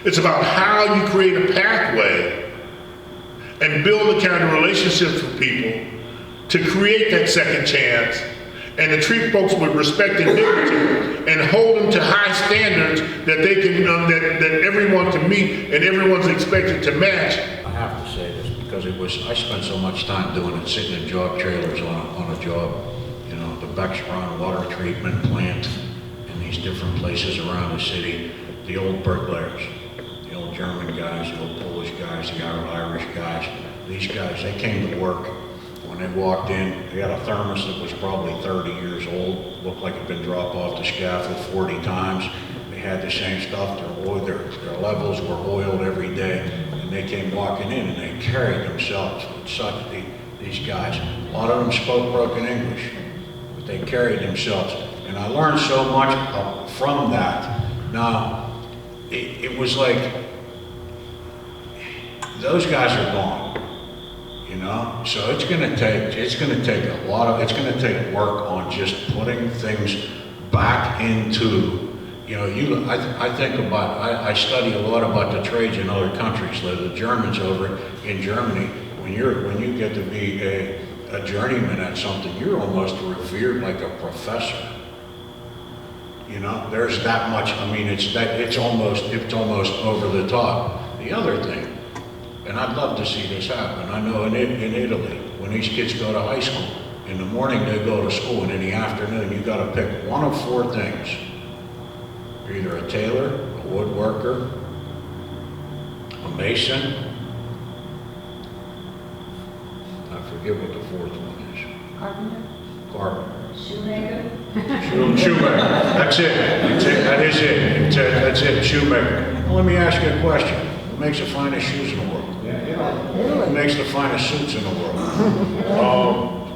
It's about how you create a pathway and build the kind of relationships with people to create that second chance, and to treat folks with respect and dignity and hold them to high standards that they can, that everyone can meet and everyone's expected to match. I have to say this because I spent so much time doing it, sitting in job trailers on a job, you know, the Bextron water treatment plant in these different places around the city, the old bricklayers, the old German guys, the old Polish guys, the Irish guys, these guys, they came to work. When they walked in, they had a thermos that was probably 30 years old, looked like it had been dropped off the scaffold 40 times. They had the same stuff, their levels were oiled every day, and they came walking in and they carried themselves with such, these guys. A lot of them spoke broken English, but they carried themselves. And I learned so much from that. Now, it was like, those guys are gone. You know, so it's going to take work on just putting things back into, you know, I study a lot about the trades in other countries, like the Germans over in Germany. When you get to be a journeyman at something, you're almost revered like a professor. You know, there's that much. I mean, it's almost over the top. The other thing, and I'd love to see this happen. I know in Italy, when these kids go to high school, in the morning they go to school, and in the afternoon you got to pick one of 4 things. You're either a tailor, a woodworker, a mason. I forget what the 4th one is. Carpenter? Carpenter. Shoemaker? Shoemaker. That's it. That is it. That's it. Shoemaker. Well, let me ask you a question. What makes the finest shoes in the world? What makes the finest suits in the world?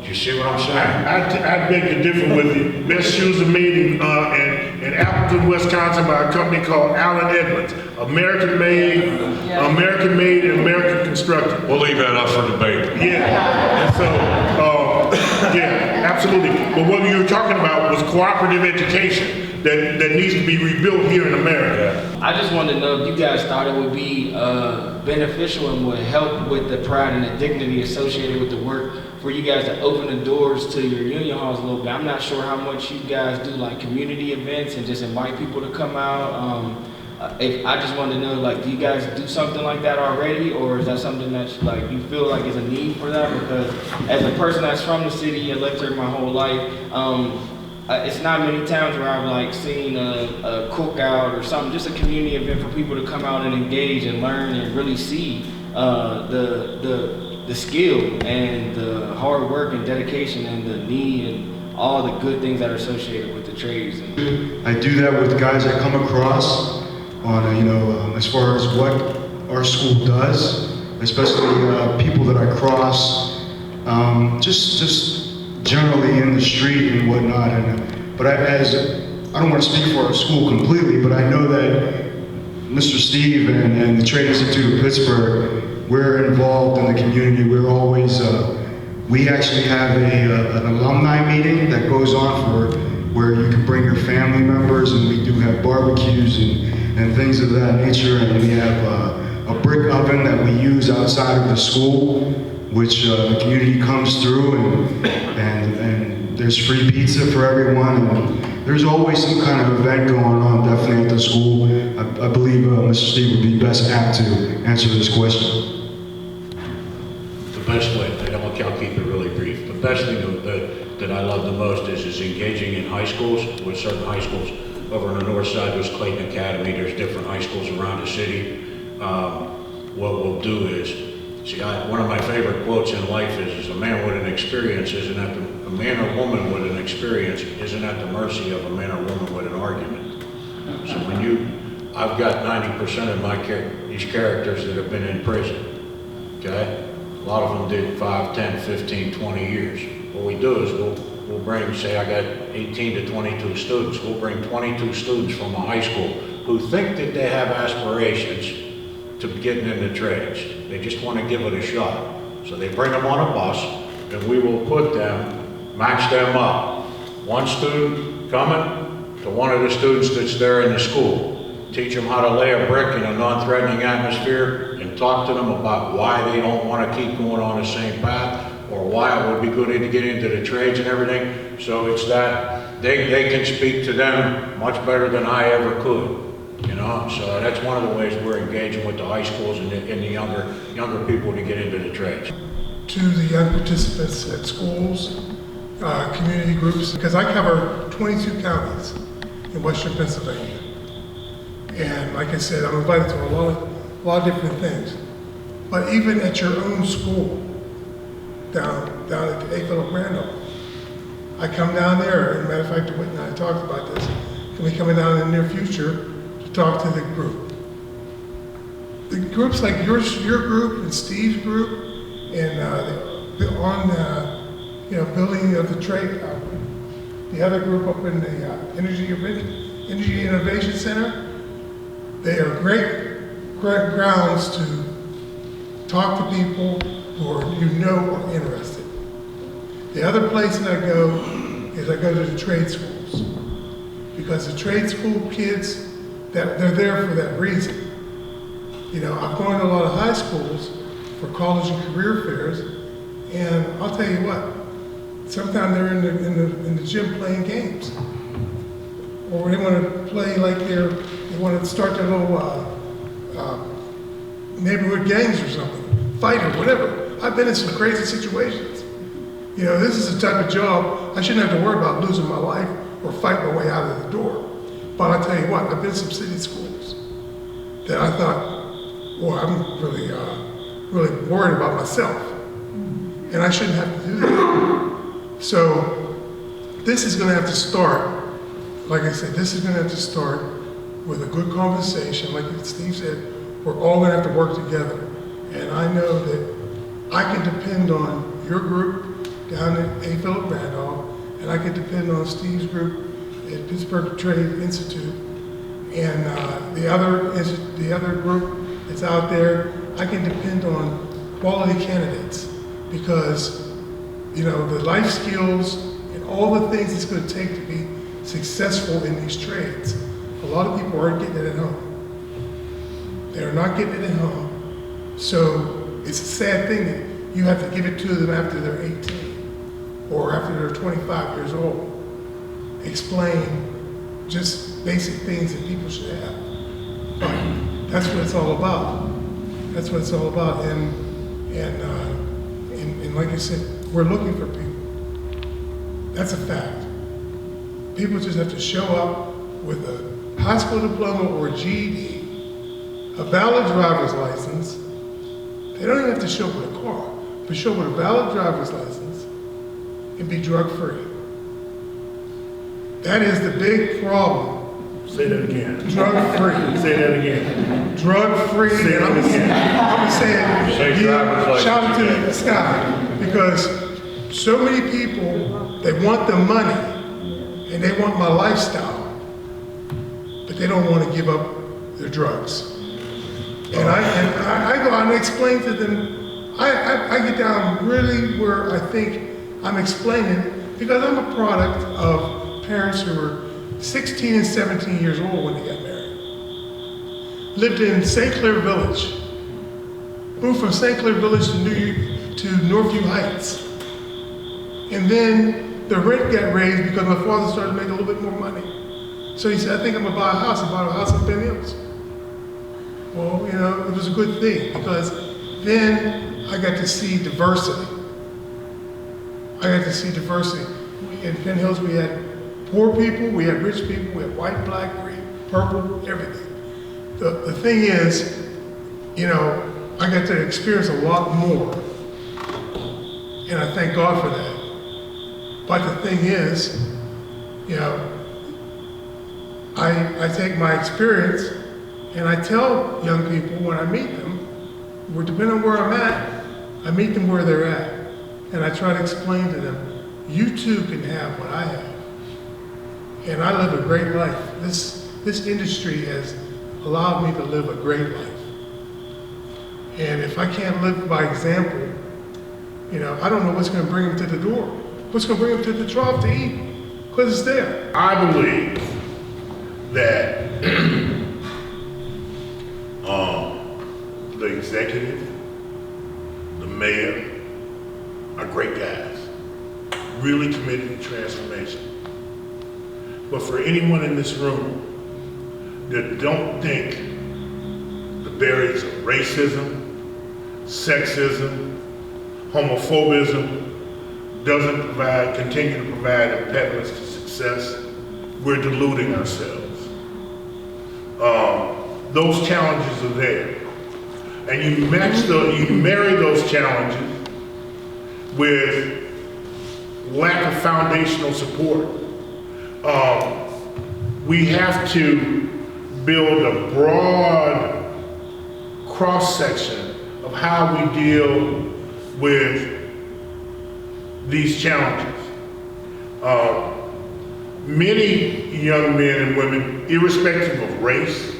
Do you see what I'm saying? I beg to differ with you. Best shoes are made in Appleton, Wisconsin by a company called Allen Edmonds. American made, and American constructed. We'll leave that up for debate. Yeah, and so, yeah, absolutely. But what you were talking about was cooperative education that needs to be rebuilt here in America. I just wanted to know if you guys thought it would be beneficial and would help with the pride and the dignity associated with the work for you guys to open the doors to your union halls a little bit. I'm not sure how much you guys do like community events and just invite people to come out. If I just wanted to know, like, do you guys do something like that already, or is that something that like you feel like is a need for that? Because as a person that's from the city and lived here my whole life, it's not many times where I've like seen a cookout or something, just a community event for people to come out and engage and learn and really see the skill and the hard work and dedication and the need and all the good things that are associated with the trades. I do that with guys I come across on, as far as what our school does, especially people that I cross, just generally in the street and whatnot. But I don't want to speak for our school completely, but I know that Mr. Steve and the Trade Institute of Pittsburgh, we're involved in the community. We're always, we actually have an alumni meeting that goes on for where you can bring your family members, and we do have barbecues and things of that nature. And we have a brick oven that we use outside of the school, which the community comes through, and there's free pizza for everyone. And there's always some kind of event going on, definitely at the school. I believe Mr. Steve would be best apt to answer this question. The best way, I'll keep it really brief. The best thing that I love the most is engaging in high schools, with certain high schools. Over on the north side, there's Clayton Academy. There's different high schools around the city. What we'll do is, one of my favorite quotes in life is a man with an experience isn't at a man or woman with an experience isn't at the mercy of a man or woman with an argument. So I've got 90% of these characters that have been in prison, okay? A lot of them did 5, 10, 15, 20 years. What we do is we'll bring, say I got 18 to 22 students, we'll bring 22 students from a high school who think that they have aspirations to getting into trades. They just want to give it a shot. So they bring them on a bus, and we will match them up. One student coming to one of the students that's there in the school. Teach them how to lay a brick in a non-threatening atmosphere, and talk to them about why they don't want to keep going on the same path, or why it would be good to get into the trades and everything. So it's that they can speak to them much better than I ever could. So that's one of the ways we're engaging with the high schools and the younger people to get into the trades. To the young participants at schools, community groups, because I cover 22 counties in Western Pennsylvania. And like I said, I'm invited to a lot of different things. But even at your own school, down at the A.Philip Randolph, I come down there, and matter of fact, Whit and I talked about this, can be coming down in the near future to talk to the group. The groups like your group and Steve's group, and building of the trade, the other group up in the Energy Innovation Center, they are great grounds to talk to people who are interested. The other place that I go to the trade schools, because the trade school kids, they're there for that reason. I've gone to a lot of high schools for college and career fairs, and I'll tell you what, sometimes they're in the gym playing games, or they want to play like they want to start their little neighborhood gangs or something, fight or whatever. I've been in some crazy situations. This is the type of job I shouldn't have to worry about losing my life or fight my way out of the door. But I tell you what, I've been in some city schools that I thought, well, I'm really worried about myself, and I shouldn't have to do that. So this is gonna have to start, like I said, this is gonna have to start with a good conversation. Like Steve said, we're all gonna have to work together. And I know that I can depend on your group down at A.Philip Randolph, and I can depend on Steve's group at Pittsburgh Trade Institute, and the other group that's out there. I can depend on quality candidates because, you know, the life skills and all the things it's going to take to be successful in these trades. A lot of people aren't getting it at home. They're not getting it at home. So it's a sad thing that you have to give it to them after they're 18 or after they're 25 years old. Explain just basic things that people should have. But that's what it's all about. That's what it's all about. And like I said, we're looking for people. That's a fact. People just have to show up with a high school diploma or a GED, a valid driver's license. They don't even have to show up with a car, but show up with a valid driver's license and be drug-free. That is the big problem. Say that again. Drug-free. Say that again. Drug-free. Say that again. I'm gonna say it. Shout it to the sky. Because so many people, they want the money and they want my lifestyle, but they don't want to give up their drugs. And I go out and explain to them, I get down really where I think I'm explaining, because I'm a product of parents who were 16 and 17 years old when they got married. Lived in St. Clair Village. Moved from St. Clair Village to Northview Heights. And then the rent got raised because my father started making a little bit more money. So he said, I think I'm gonna buy a house. He bought a house in Ben Hills. Well, you know, it was a good thing because then I got to see diversity. I got to see diversity. In Ben Hills, we had poor people, we had rich people, we had white, black, green, purple, everything. The thing is, you know, I got to experience a lot more. And I thank God for that. But the thing is, you know, I take my experience and I tell young people when I meet them, depending on where I'm at, I meet them where they're at. And I try to explain to them, you too can have what I have. And I live a great life. This industry has allowed me to live a great life. And if I can't live by example, you know, I don't know what's going to bring them to the door. What's going to bring them to the trough to eat? Because it's there. I believe that the executive, the mayor, are great guys, really committed to transformation. But for anyone in this room that don't think the barriers of racism, sexism, homophobism doesn't continue to provide impediments to success, we're deluding ourselves. Those challenges are there. And you marry those challenges with lack of foundational support. We have to build a broad cross-section of how we deal with these challenges. Many young men and women, irrespective of race,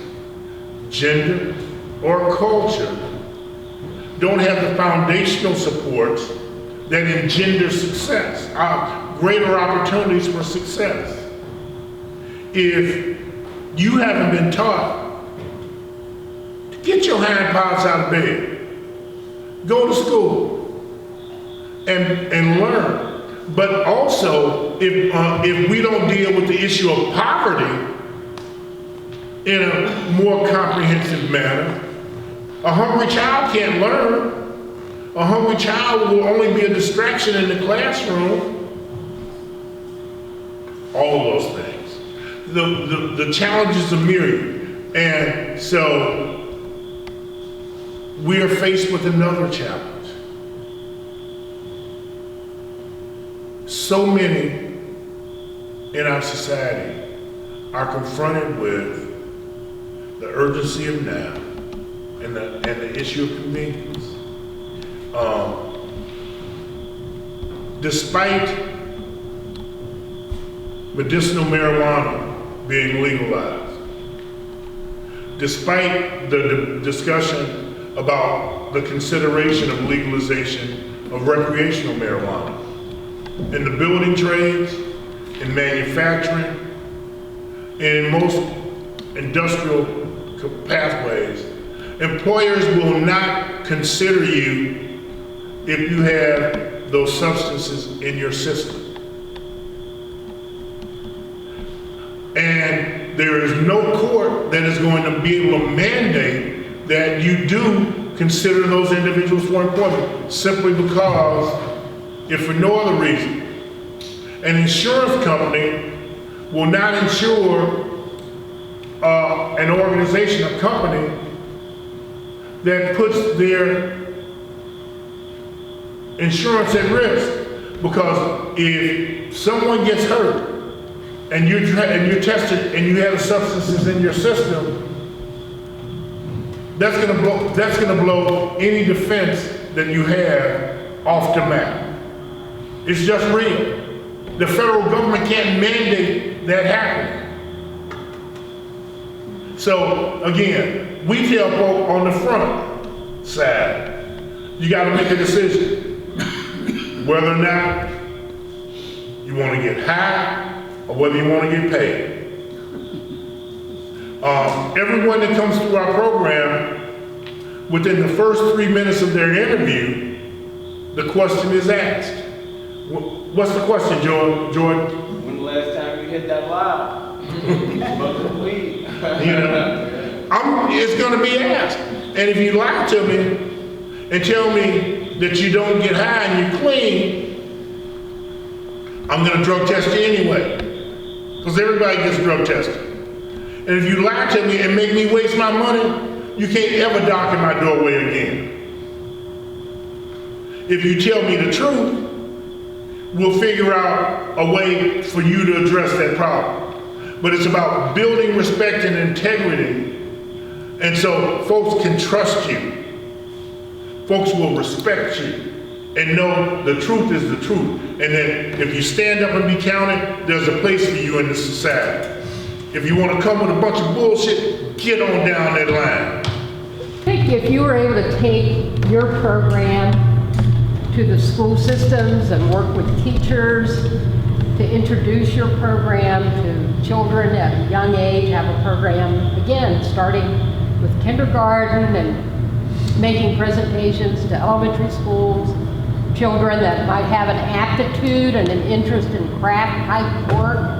gender, or culture, don't have the foundational supports that engender success, greater opportunities for success. If you haven't been taught to get your hind parts out of bed, go to school and learn. But also, if we don't deal with the issue of poverty in a more comprehensive manner, a hungry child can't learn. A hungry child will only be a distraction in the classroom. All of those things. The challenges are myriad. And so we are faced with another challenge. So many in our society are confronted with the urgency of now and the issue of convenience. Despite medicinal marijuana being legalized, despite the discussion about the consideration of legalization of recreational marijuana, in the building trades, in manufacturing, and in most industrial pathways, employers will not consider you if you have those substances in your system. And there is no court that is going to be able to mandate that you do consider those individuals for employment, simply because, if for no other reason, an insurance company will not insure an organization, a company, that puts their insurance at risk. Because if someone gets hurt and you're tested and you have substances in your system, that's gonna blow any defense that you have off the map. It's just real. The federal government can't mandate that happen. So again, we tell folk on the front side, you gotta make a decision whether or not you wanna get high or whether you wanna get paid. Everyone that comes through our program, within the first 3 minutes of their interview, the question is asked. What's the question, Jordan? When the last time you hit that loud? Smoking the weed. You know, it's gonna be asked. And if you lie to me and tell me that you don't get high and you're clean, I'm gonna drug test you anyway. Because everybody gets drug tested. And if you lie to me and make me waste my money, you can't ever knock at my doorway again. If you tell me the truth, we'll figure out a way for you to address that problem. But it's about building respect and integrity, and so folks can trust you. Folks will respect you and know the truth is the truth. And then if you stand up and be counted, there's a place for you in this society. If you want to come with a bunch of bullshit, get on down that line. I think if you were able to take your program to the school systems and work with teachers to introduce your program to children at a young age, have a program, again, starting with kindergarten and making presentations to elementary schools, children that might have an aptitude and an interest in craft type work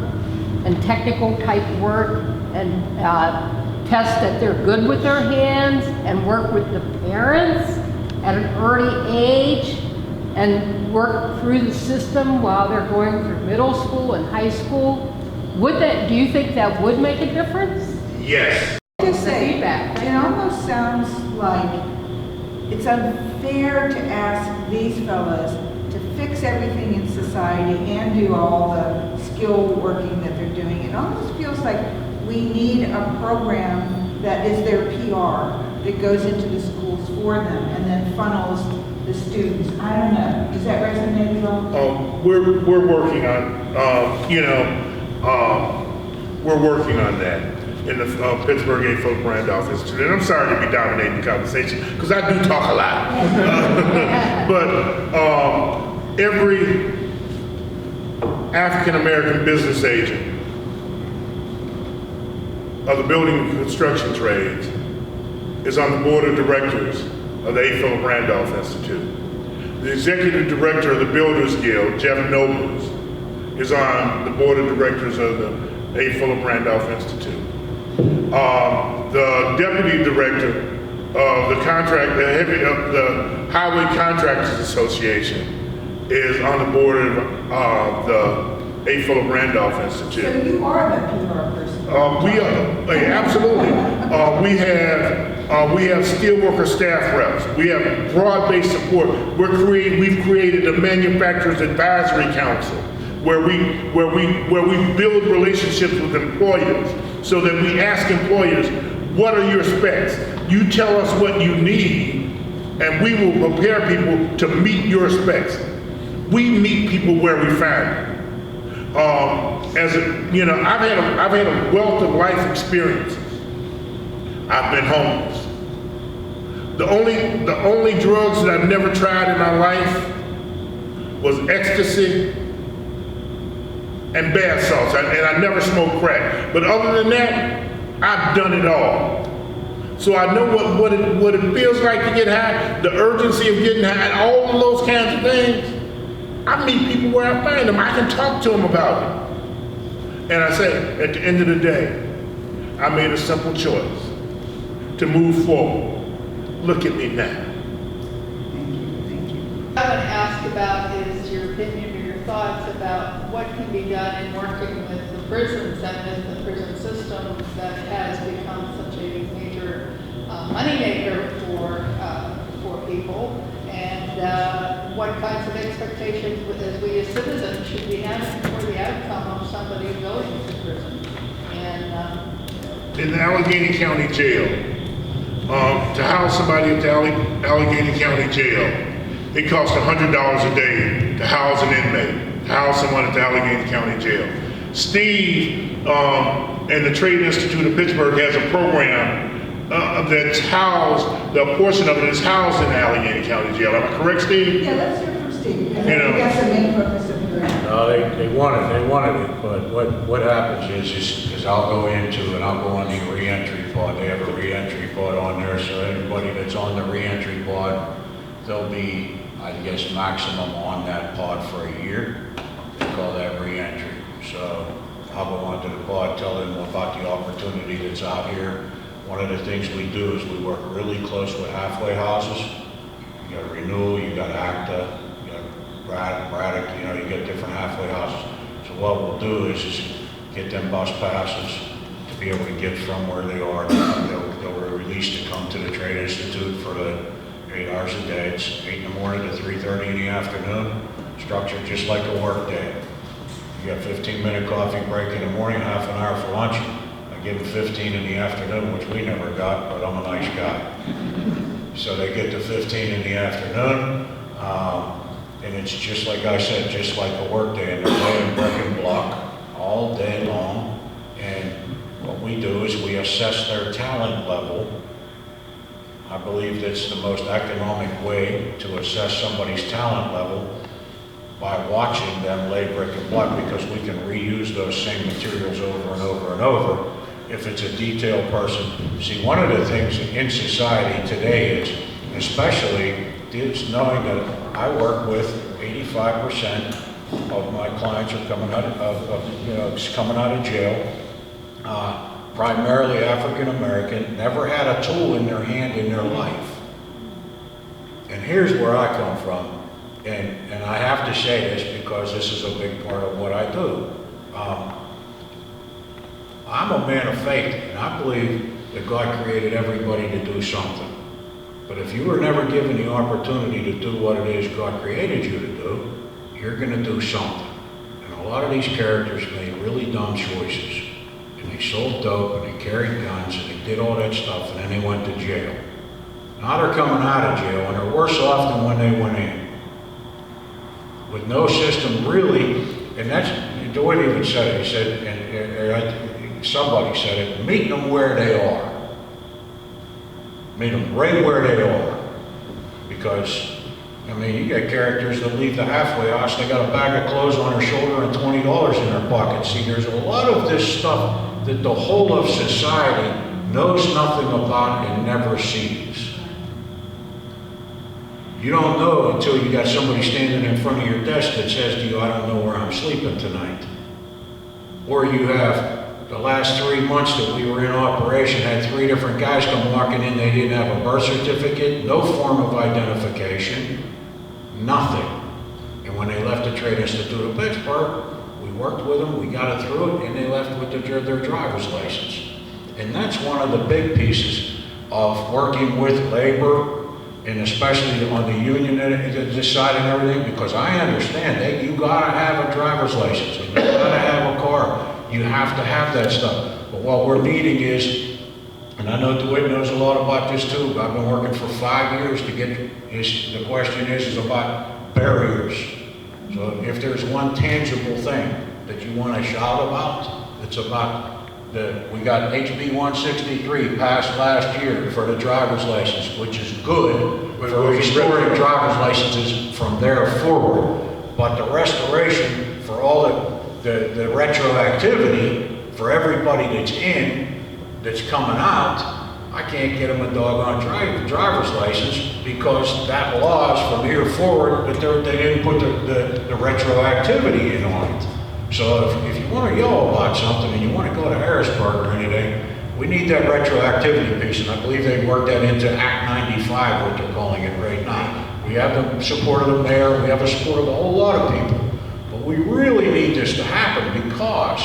and technical type work, and test that they're good with their hands, and work with the parents at an early age, and work through the system while they're going through middle school and high school. Do you think that would make a difference? Yes. Just say, Feedback. it almost sounds like it's unfair to ask these fellas to fix everything in society and do all the skill working that they're doing. It almost feels like we need a program that is their PR, that goes into the schools for them and then funnels the students. I don't know. Does that resonate at all? We're working on, we're working on that in the Pittsburgh A.Philip Randolph Institute. And I'm sorry to be dominating the conversation, because I do talk a lot. But every African-American business agent of the building and construction trades is on the board of directors of the A.Philip Randolph Institute. The executive director of the Builders Guild, Jeff Nobles, is on the board of directors of the A.Philip Randolph Institute. The deputy director of the Highway Contractors Association is on the board of the A.Philip Randolph Institute. So you are the PR person? We are, absolutely. We have steelworker staff reps. We have broad-based support. We've created a manufacturers advisory council where we build relationships with employers so that we ask employers, what are your specs? You tell us what you need, and we will prepare people to meet your specs. We meet people where we find them. I've had a wealth of life experiences. I've been homeless. The only drugs that I've never tried in my life was ecstasy and bath salts, and I never smoked crack. But other than that, I've done it all. So I know what it feels like to get high, the urgency of getting high, and all of those kinds of things. I meet people where I find them. I can talk to them about it. And I say, at the end of the day, I made a simple choice to move forward. Look at me now. What I want to ask about is your opinion or your thoughts about what can be done in working with the prisons and with the prison system that has become such a major moneymaker for people, and what kinds of expectations as we as citizens should be having for the outcome of somebody going to prison. And in the Allegheny County Jail, to house somebody at the Allegheny County Jail, it costs $100 a day to house an inmate, to house someone at the Allegheny County Jail. Steve and the Trade Institute of Pittsburgh has a program that's housed, the portion of it is housed in the Allegheny County Jail. Am I correct, Steve? Yeah, let's hear from Steve. I think that's the main purpose of hearing. No, they wanted it, but what happens is I'll go into and I'll go on the re-entry pod. They have a re-entry pod on there, so anybody that's on the re-entry pod, they'll be, I guess, maximum on that pod for a year. They call that re-entry. So I'll go onto the pod, tell them about the opportunity that's out here. One of the things we do is we work really close with halfway houses. You got Renewal, you got ACTA, you got Braddock, you get different halfway houses. So what we'll do is get them bus passes to be able to get from where they are. They'll be released to come to the Trade Institute for the 8 hours a day. It's 8 in the morning to 3:30 in the afternoon. Structured just like a work day. You got 15-minute coffee break in the morning, half an hour for lunch. I give them 15 in the afternoon, which we never got, but I'm a nice guy. So they get to 15 in the afternoon, and it's just like I said, just like a work day, and they're laying brick and block all day long. And what we do is we assess their talent level. I believe that's the most economic way to assess somebody's talent level, by watching them lay brick and block, because we can reuse those same materials over and over and over. If it's a detailed person, see, one of the things in society today is, especially, is knowing that I work with 85% of my clients are coming out of jail, primarily African American, never had a tool in their hand in their life. And here's where I come from. And I have to say this because this is a big part of what I do. I'm a man of faith, and I believe that God created everybody to do something. But if you were never given the opportunity to do what it is God created you to do, you're going to do something. And a lot of these characters made really dumb choices. And they sold dope, and they carried guns, and they did all that stuff, and then they went to jail. Now they're coming out of jail, and they're worse off than when they went in. With no system really, and that's, Dwight even said it, he said, and somebody said it, meet them where they are. Meet them right where they are. Because, I mean, you get characters that leave the halfway house, they got a bag of clothes on their shoulder and $20 in their pocket. See, there's a lot of this stuff that the whole of society knows nothing about and never sees. You don't know until you got somebody standing in front of your desk that says to you, I don't know where I'm sleeping tonight. Or you have, the last 3 months that we were in operation, had 3 different guys come walking in, they didn't have a birth certificate, no form of identification, nothing. And when they left the Trade Institute of Pittsburgh, we worked with them, we got it through it, and they left with their driver's license. And that's one of the big pieces of working with labor, and especially on the union side and everything, because I understand that you gotta have a driver's license, and you gotta have a car. You have to have that stuff. But what we're needing is, and I know DeWitt knows a lot about this too. I've been working for 5 years to get this. The question is about barriers. So if there's one tangible thing that you want to shout about, it's about we got HB 163 passed last year for the driver's license, which is good for restoring driver's licenses from there forward. But the restoration for all the retroactivity for everybody that's coming out, I can't get them a doggone driver's license because that law is from here forward, but they didn't put the retroactivity in on it. So if you want to yell about something and you want to go to Harrisburg or anything, we need that retroactivity piece, and I believe they worked that into Act 95, what they're calling it right now. We have the support of the mayor, we have the support of a whole lot of people, but we really need this to happen because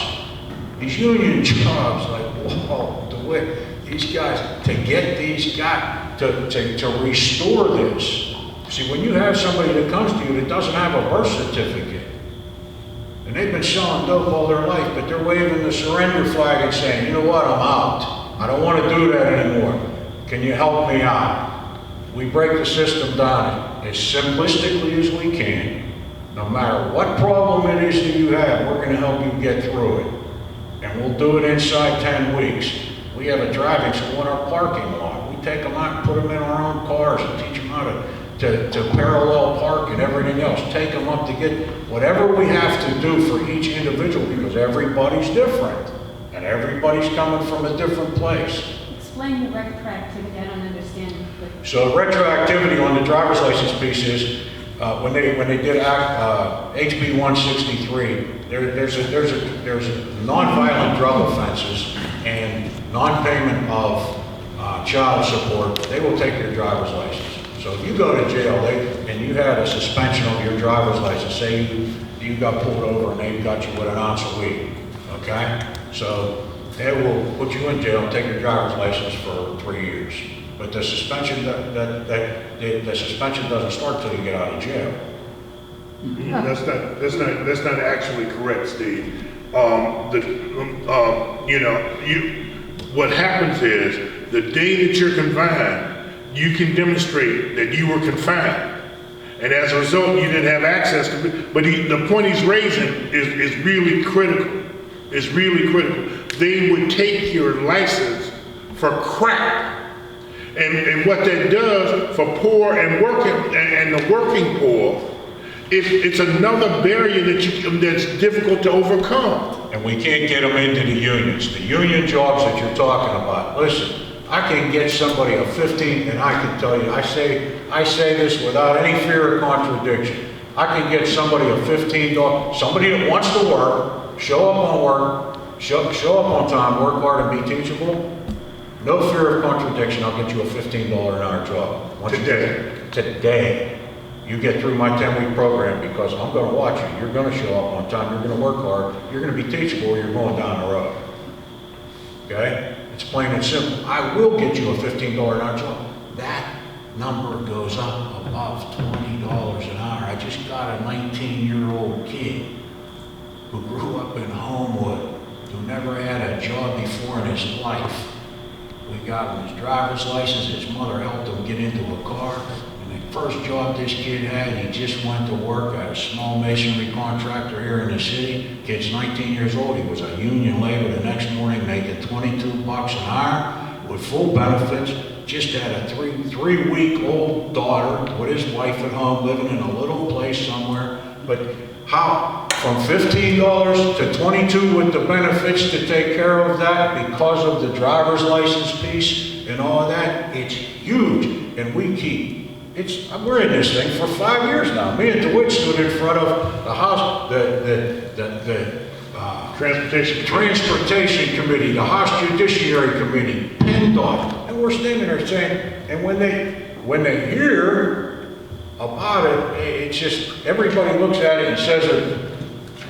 these union jobs, like, whoa, these guys, to get these guys, to restore this. See, when you have somebody that comes to you that doesn't have a birth certificate, and they've been selling dope all their life, but they're waving the surrender flag and saying, you know what, I'm out. I don't want to do that anymore. Can you help me out? We break the system down as simplistically as we can. No matter what problem it is that you have, we're going to help you get through it. And we'll do it inside 10 weeks. We have a driving school in our parking lot. We take them out and put them in our own cars and teach them how to parallel park and everything else. Take them up to get whatever we have to do for each individual because everybody's different and everybody's coming from a different place. Explain the retroactivity, I don't understand. So retroactivity on the driver's license piece is when they did HB 163, there's nonviolent drug offenses and non-payment of child support. They will take your driver's license. So if you go to jail and you had a suspension of your driver's license, say you got pulled over and they got you with an ounce of weed, okay? So they will put you in jail and take your driver's license for 3 years. But the suspension the suspension doesn't start till you get out of jail. That's not actually correct, Steve. What happens is the day that you're confined, you can demonstrate that you were confined, and as a result, you didn't have access to it. But the point he's raising is really critical. It's really critical. They would take your license for crack, and what that does for poor and working and the working poor, it's another barrier that's difficult to overcome. And we can't get them into the unions. The union jobs that you're talking about. Listen. I can get somebody a 15, and I can tell you, I say this without any fear of contradiction. I can get somebody a $15, somebody that wants to work, show up on work, show up on time, work hard and be teachable. No fear of contradiction, I'll get you a $15 an hour job. Today. You get through my 10-week program because I'm going to watch you. You're going to show up on time, you're going to work hard, you're going to be teachable, or you're going down the road. Okay? It's plain and simple. I will get you a $15 an hour job. That number goes up above $20 an hour. I just got a 19-year-old kid who grew up in Homewood, who never had a job before in his life. We got him his driver's license. His mother helped him get into a car. And the first job this kid had, he just went to work at a small masonry contractor here in the city. Kid's 19 years old. He was a union labor the next morning, making $22 an hour with full benefits. Just had a three-week-old daughter with his wife at home, living in a little place somewhere. But how? From $15 to $22 with the benefits to take care of that because of the driver's license piece and all of that. It's huge, and we're in this thing for 5 years now. Me and DeWitt stood in front of the House, the Transportation Committee, the House Judiciary Committee, PennDOT, and we're standing there saying, and when they hear about it, it's just everybody looks at it and says,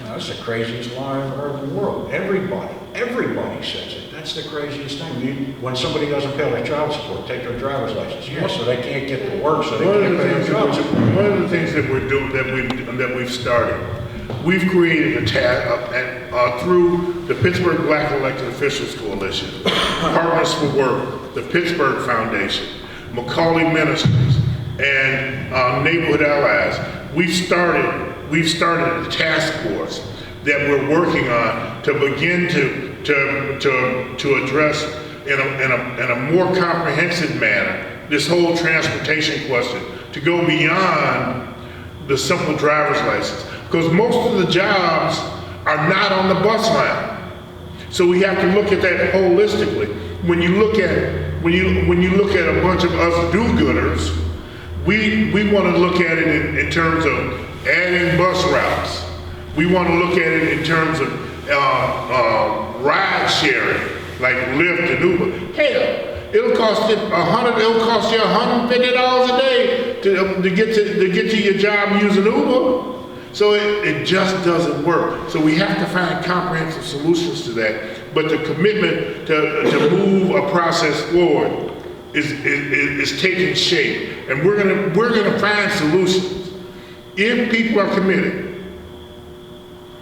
that's the craziest law I've ever heard in the world. Everybody says it. That's the craziest thing. When somebody doesn't pay their child support, take their driver's license. Yeah, so they can't get to work, so they can't pay their child support. One of the things that we're doing, that we've started, we've created a task through the Pittsburgh Black Elected Officials Coalition, Partners for Work, the Pittsburgh Foundation, Macaulay Ministries, and Neighborhood Allies. We've started a task force that we're working on to begin to address in a more comprehensive manner this whole transportation question, to go beyond the simple driver's license, because most of the jobs are not on the bus line. So we have to look at that holistically. When you look at a bunch of us do-gooders, we want to look at it in terms of adding bus routes. We want to look at it in terms of ride sharing, like Lyft and Uber. Hell, it'll cost you $150 a day to get to your job using Uber. So it just doesn't work. So we have to find comprehensive solutions to that. But the commitment to move a process forward is taking shape, and we're gonna find solutions. If people are committed,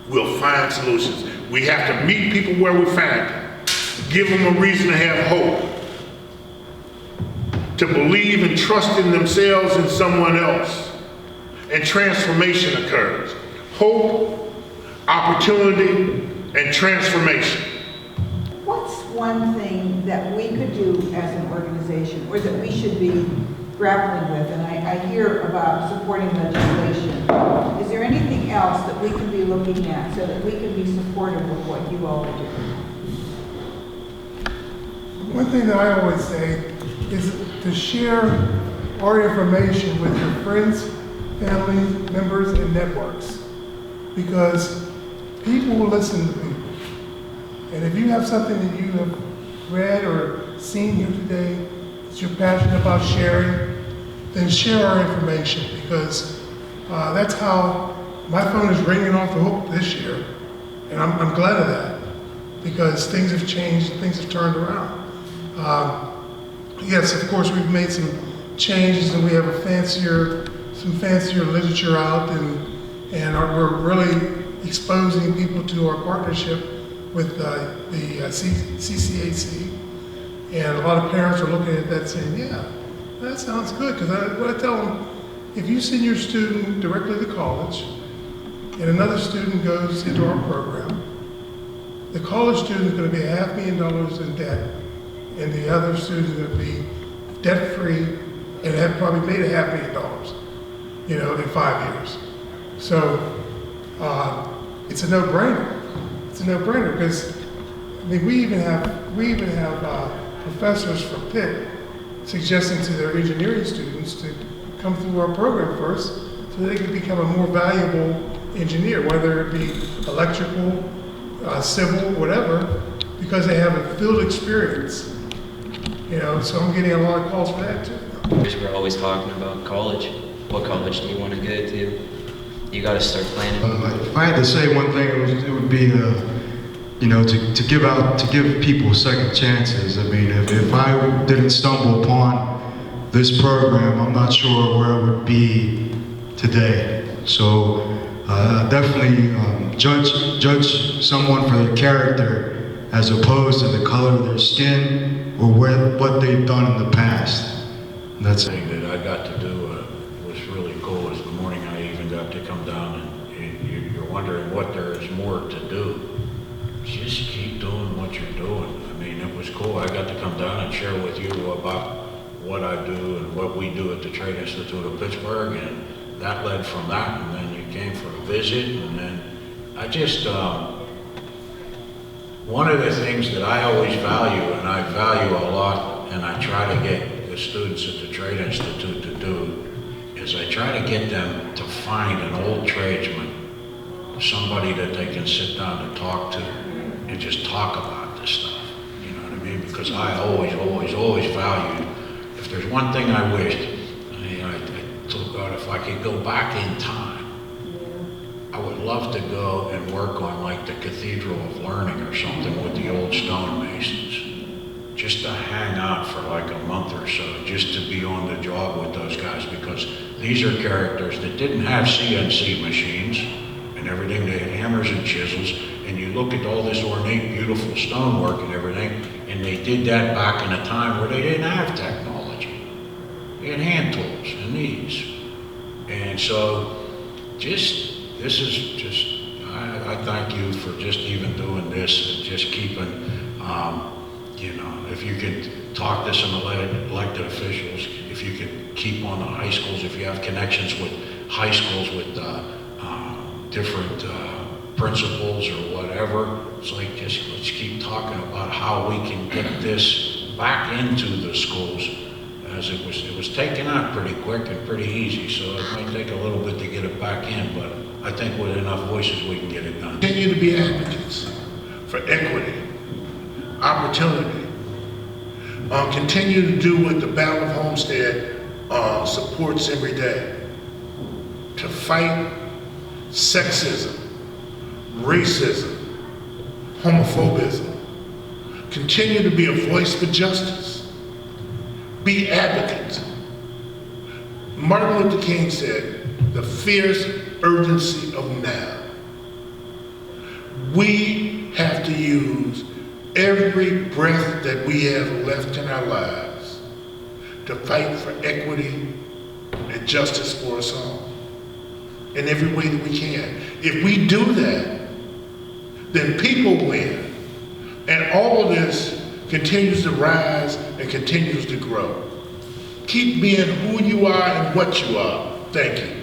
we'll find solutions. We have to meet people where we find them, give them a reason to have hope, to believe and trust in themselves and someone else, and transformation occurs. Hope, opportunity, and transformation. What's one thing that we could do as an organization, or that we should be grappling with? And I hear about supporting legislation. Is there anything else that we can be looking at so that we can be supportive of what you all are doing? One thing that I always say is to share our information with your friends, family members, and networks, because people will listen to people. And if you have something that you have read or seen here today that you're passionate about sharing, then share our information, because that's how my phone is ringing off the hook this year. And I'm glad of that, because things have changed and things have turned around. Yes, of course, we've made some changes, and we have some fancier literature out, and we're really exposing people to our partnership with the CCAC. And a lot of parents are looking at that saying, yeah, that sounds good, because what I tell them, if you send your student directly to college, and another student goes into our program, the college student is going to be $500,000 in debt, and the other student is going to be debt-free and have probably made $500,000, in 5 years. So it's a no-brainer. It's a no-brainer, because we even have professors from Pitt suggesting to their engineering students to come through our program first, so they can become a more valuable engineer, whether it be electrical, civil, whatever, because they have a field experience. So I'm getting a lot of calls for that too. We're always talking about college. What college do you want to go to? You got to start planning. If I had to say one thing, it would be to give people second chances. I mean, if I didn't stumble upon this program, I'm not sure where it would be today. So definitely judge someone for their character as opposed to the color of their skin or what they've done in the past. And that's The thing that I got to do was really cool. Is the morning I even got to come down, and you're wondering what there is more to do. Just keep doing what you're doing. I mean, it was cool. I got to come down and share with you about what I do and what we do at the Trade Institute of Pittsburgh, and that led from that, and then you came for a visit, and then I just, one of the things that I always value, and I value a lot, and I try to get the students at the Trade Institute to do, is I try to get them to find an old tradesman, somebody that they can sit down and talk to and just talk about this stuff. You know what I mean? Because I always valued, if there's one thing I wished, I told God, if I could go back in time, I would love to go and work on like the Cathedral of Learning or something with the old stonemasons. just to hang out for like a month or so, just to be on the job with those guys, because these are characters that didn't have CNC machines and everything. They had hammers and chisels, and you look at all this ornate, beautiful stonework and everything, and they did that back in a time where they didn't have technology. They had hand tools and these. And so, I thank you for just even doing this and just keeping, if you could talk to some elected officials, if you could keep on the high schools, if you have connections with high schools with different principals or whatever, it's like let's keep talking about how we can get this back into the schools, as it was taken out pretty quick and pretty easy, so it might take a little bit to get it back in, but I think with enough voices we can get it done. Continue to be advocates for equity, opportunity. Continue to do what the Battle of Homestead supports every day. To fight sexism, racism, homophobism. Continue to be a voice for justice. Be advocates. Martin Luther King said, the fierce urgency of now. We have to use every breath that we have left in our lives to fight for equity and justice for us all in every way that we can. If we do that, then people win. And all of this continues to rise and continues to grow. Keep being who you are and what you are. Thank you.